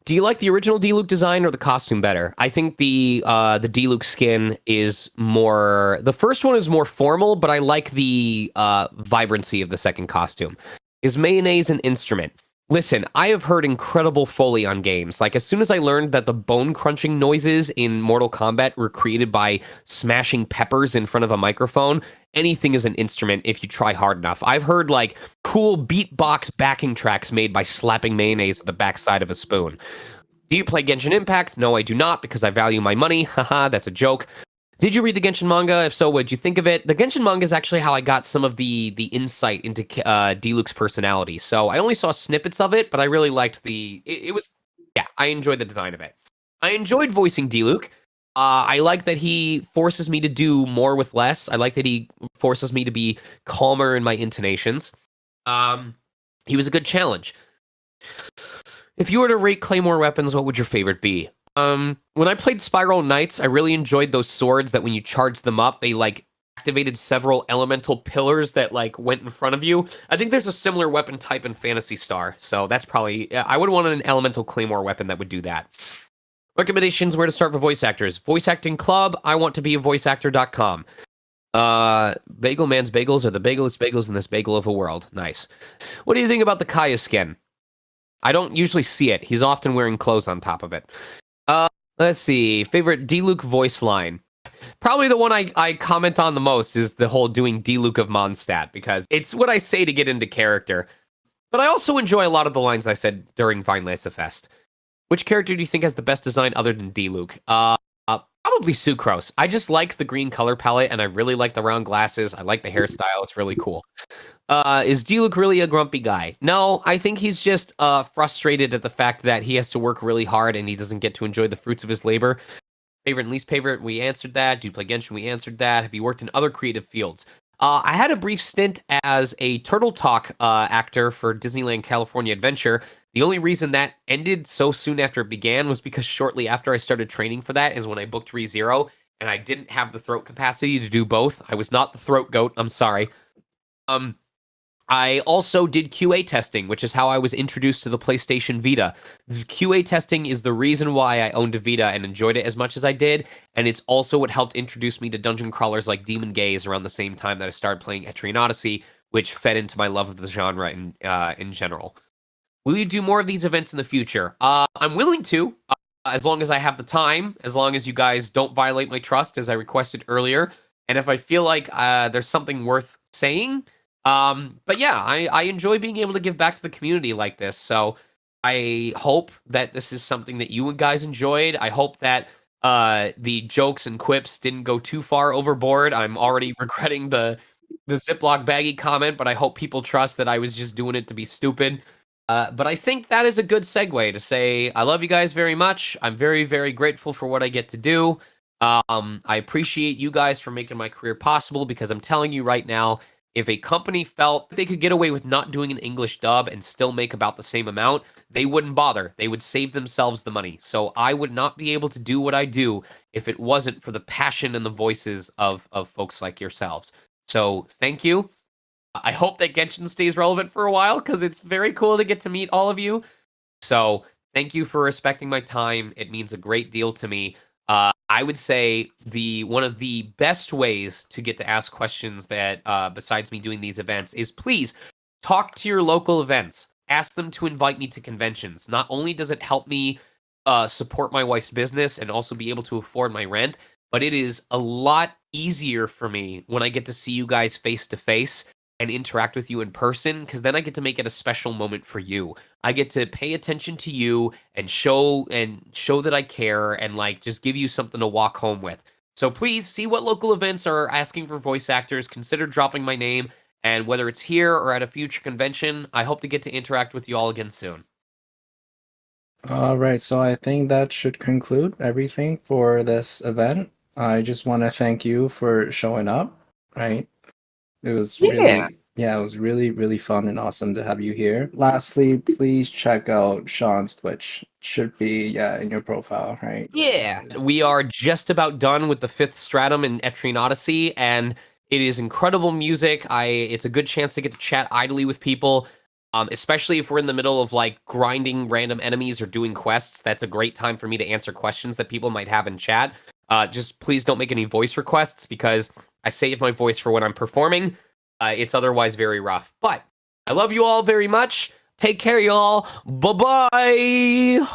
Do you like the original Diluc design or the costume better? I think the Diluc skin is more... The first one is more formal, but I like the vibrancy of the second costume. Is mayonnaise an instrument? Listen, I have heard incredible Foley on games. Like, as soon as I learned that the bone-crunching noises in Mortal Kombat were created by smashing peppers in front of a microphone, anything is an instrument if you try hard enough. I've heard, like, cool beatbox backing tracks made by slapping mayonnaise with the backside of a spoon. Do you play Genshin Impact? No, I do not, because I value my money. Haha, that's a joke. Did you read the Genshin manga? If so, what did you think of it? The Genshin manga is actually how I got some of the insight into Diluc's personality. So I only saw snippets of it, but I really liked it was, yeah, I enjoyed the design of it. I enjoyed voicing Diluc. I like that he forces me to do more with less. I like that he forces me to be calmer in my intonations. He was a good challenge. If you were to rate Claymore weapons, what would your favorite be? When I played Spiral Knights, I really enjoyed those swords that when you charged them up, they, like, activated several elemental pillars that, like, went in front of you. I think there's a similar weapon type in Phantasy Star, so that's probably... I would want an elemental Claymore weapon that would do that. Recommendations where to start for voice actors. Voice Acting Club, I want to be a voiceactor.com. Bagel Man's Bagels are the bagelest bagels in this bagel of a world. Nice. What do you think about the Kaya skin? I don't usually see it. He's often wearing clothes on top of it. Let's see. Favorite Diluc voice line. Probably the one I comment on the most is the whole doing Diluc of Mondstadt, because it's what I say to get into character. But I also enjoy a lot of the lines I said during Vinelesa Fest. Which character do you think has the best design other than Diluc? Probably Sucrose. I just like the green color palette, and I really like the round glasses. I like the hairstyle. It's really cool. Is Diluc really a grumpy guy? No, I think he's just frustrated at the fact that he has to work really hard and he doesn't get to enjoy the fruits of his labor. Favorite and least favorite? We answered that. Do you play Genshin? We answered that. Have you worked in other creative fields? I had a brief stint as a Turtle Talk actor for Disneyland California Adventure. The only reason that ended so soon after it began was because shortly after I started training for that is when I booked ReZero, and I didn't have the throat capacity to do both. I was not the throat goat. I'm sorry. I also did QA testing, which is how I was introduced to the PlayStation Vita. The QA testing is the reason why I owned a Vita and enjoyed it as much as I did, and it's also what helped introduce me to dungeon crawlers like Demon Gaze around the same time that I started playing Etrian Odyssey, which fed into my love of the genre in general. Will you do more of these events in the future? I'm willing to, as long as I have the time, as long as you guys don't violate my trust, as I requested earlier, and if I feel like there's something worth saying. But yeah, I enjoy being able to give back to the community like this. So I hope that this is something that you guys enjoyed. I hope that the jokes and quips didn't go too far overboard. I'm already regretting the Ziploc baggy comment, but I hope people trust that I was just doing it to be stupid. But I think that is a good segue to say I love you guys very much. I'm very, very grateful for what I get to do. I appreciate you guys for making my career possible because I'm telling you right now, if a company felt they could get away with not doing an English dub and still make about the same amount, they wouldn't bother. They would save themselves the money. So I would not be able to do what I do if it wasn't for the passion and the voices of folks like yourselves. So thank you. I hope that Genshin stays relevant for a while because it's very cool to get to meet all of you. So thank you for respecting my time. It means a great deal to me. I would say one of the best ways to get to ask questions that besides me doing these events is please talk to your local events. Ask them to invite me to conventions. Not only does it help me support my wife's business and also be able to afford my rent, but it is a lot easier for me when I get to see you guys face to face and interact with you in person because then I get to make it a special moment for you. I get to pay attention to you and show that I care and like just give you something to walk home with. So please see what local events are asking for voice actors. Consider dropping my name, and whether it's here or at a future convention, I hope to get to interact with you all again soon. All right, so I think that should conclude everything for this event. I just want to thank you for showing up, right? It was really, yeah, it was really, really fun and awesome to have you here. Lastly, please check out Sean's Twitch. Should be, yeah, in your profile, right? Yeah, we are just about done with the fifth stratum in Etrian Odyssey, and it is incredible music. It's a good chance to get to chat idly with people, especially if we're in the middle of like grinding random enemies or doing quests. That's a great time for me to answer questions that people might have in chat. Just please don't make any voice requests because I save my voice for when I'm performing. It's otherwise very rough. But I love you all very much. Take care, y'all. Bye bye.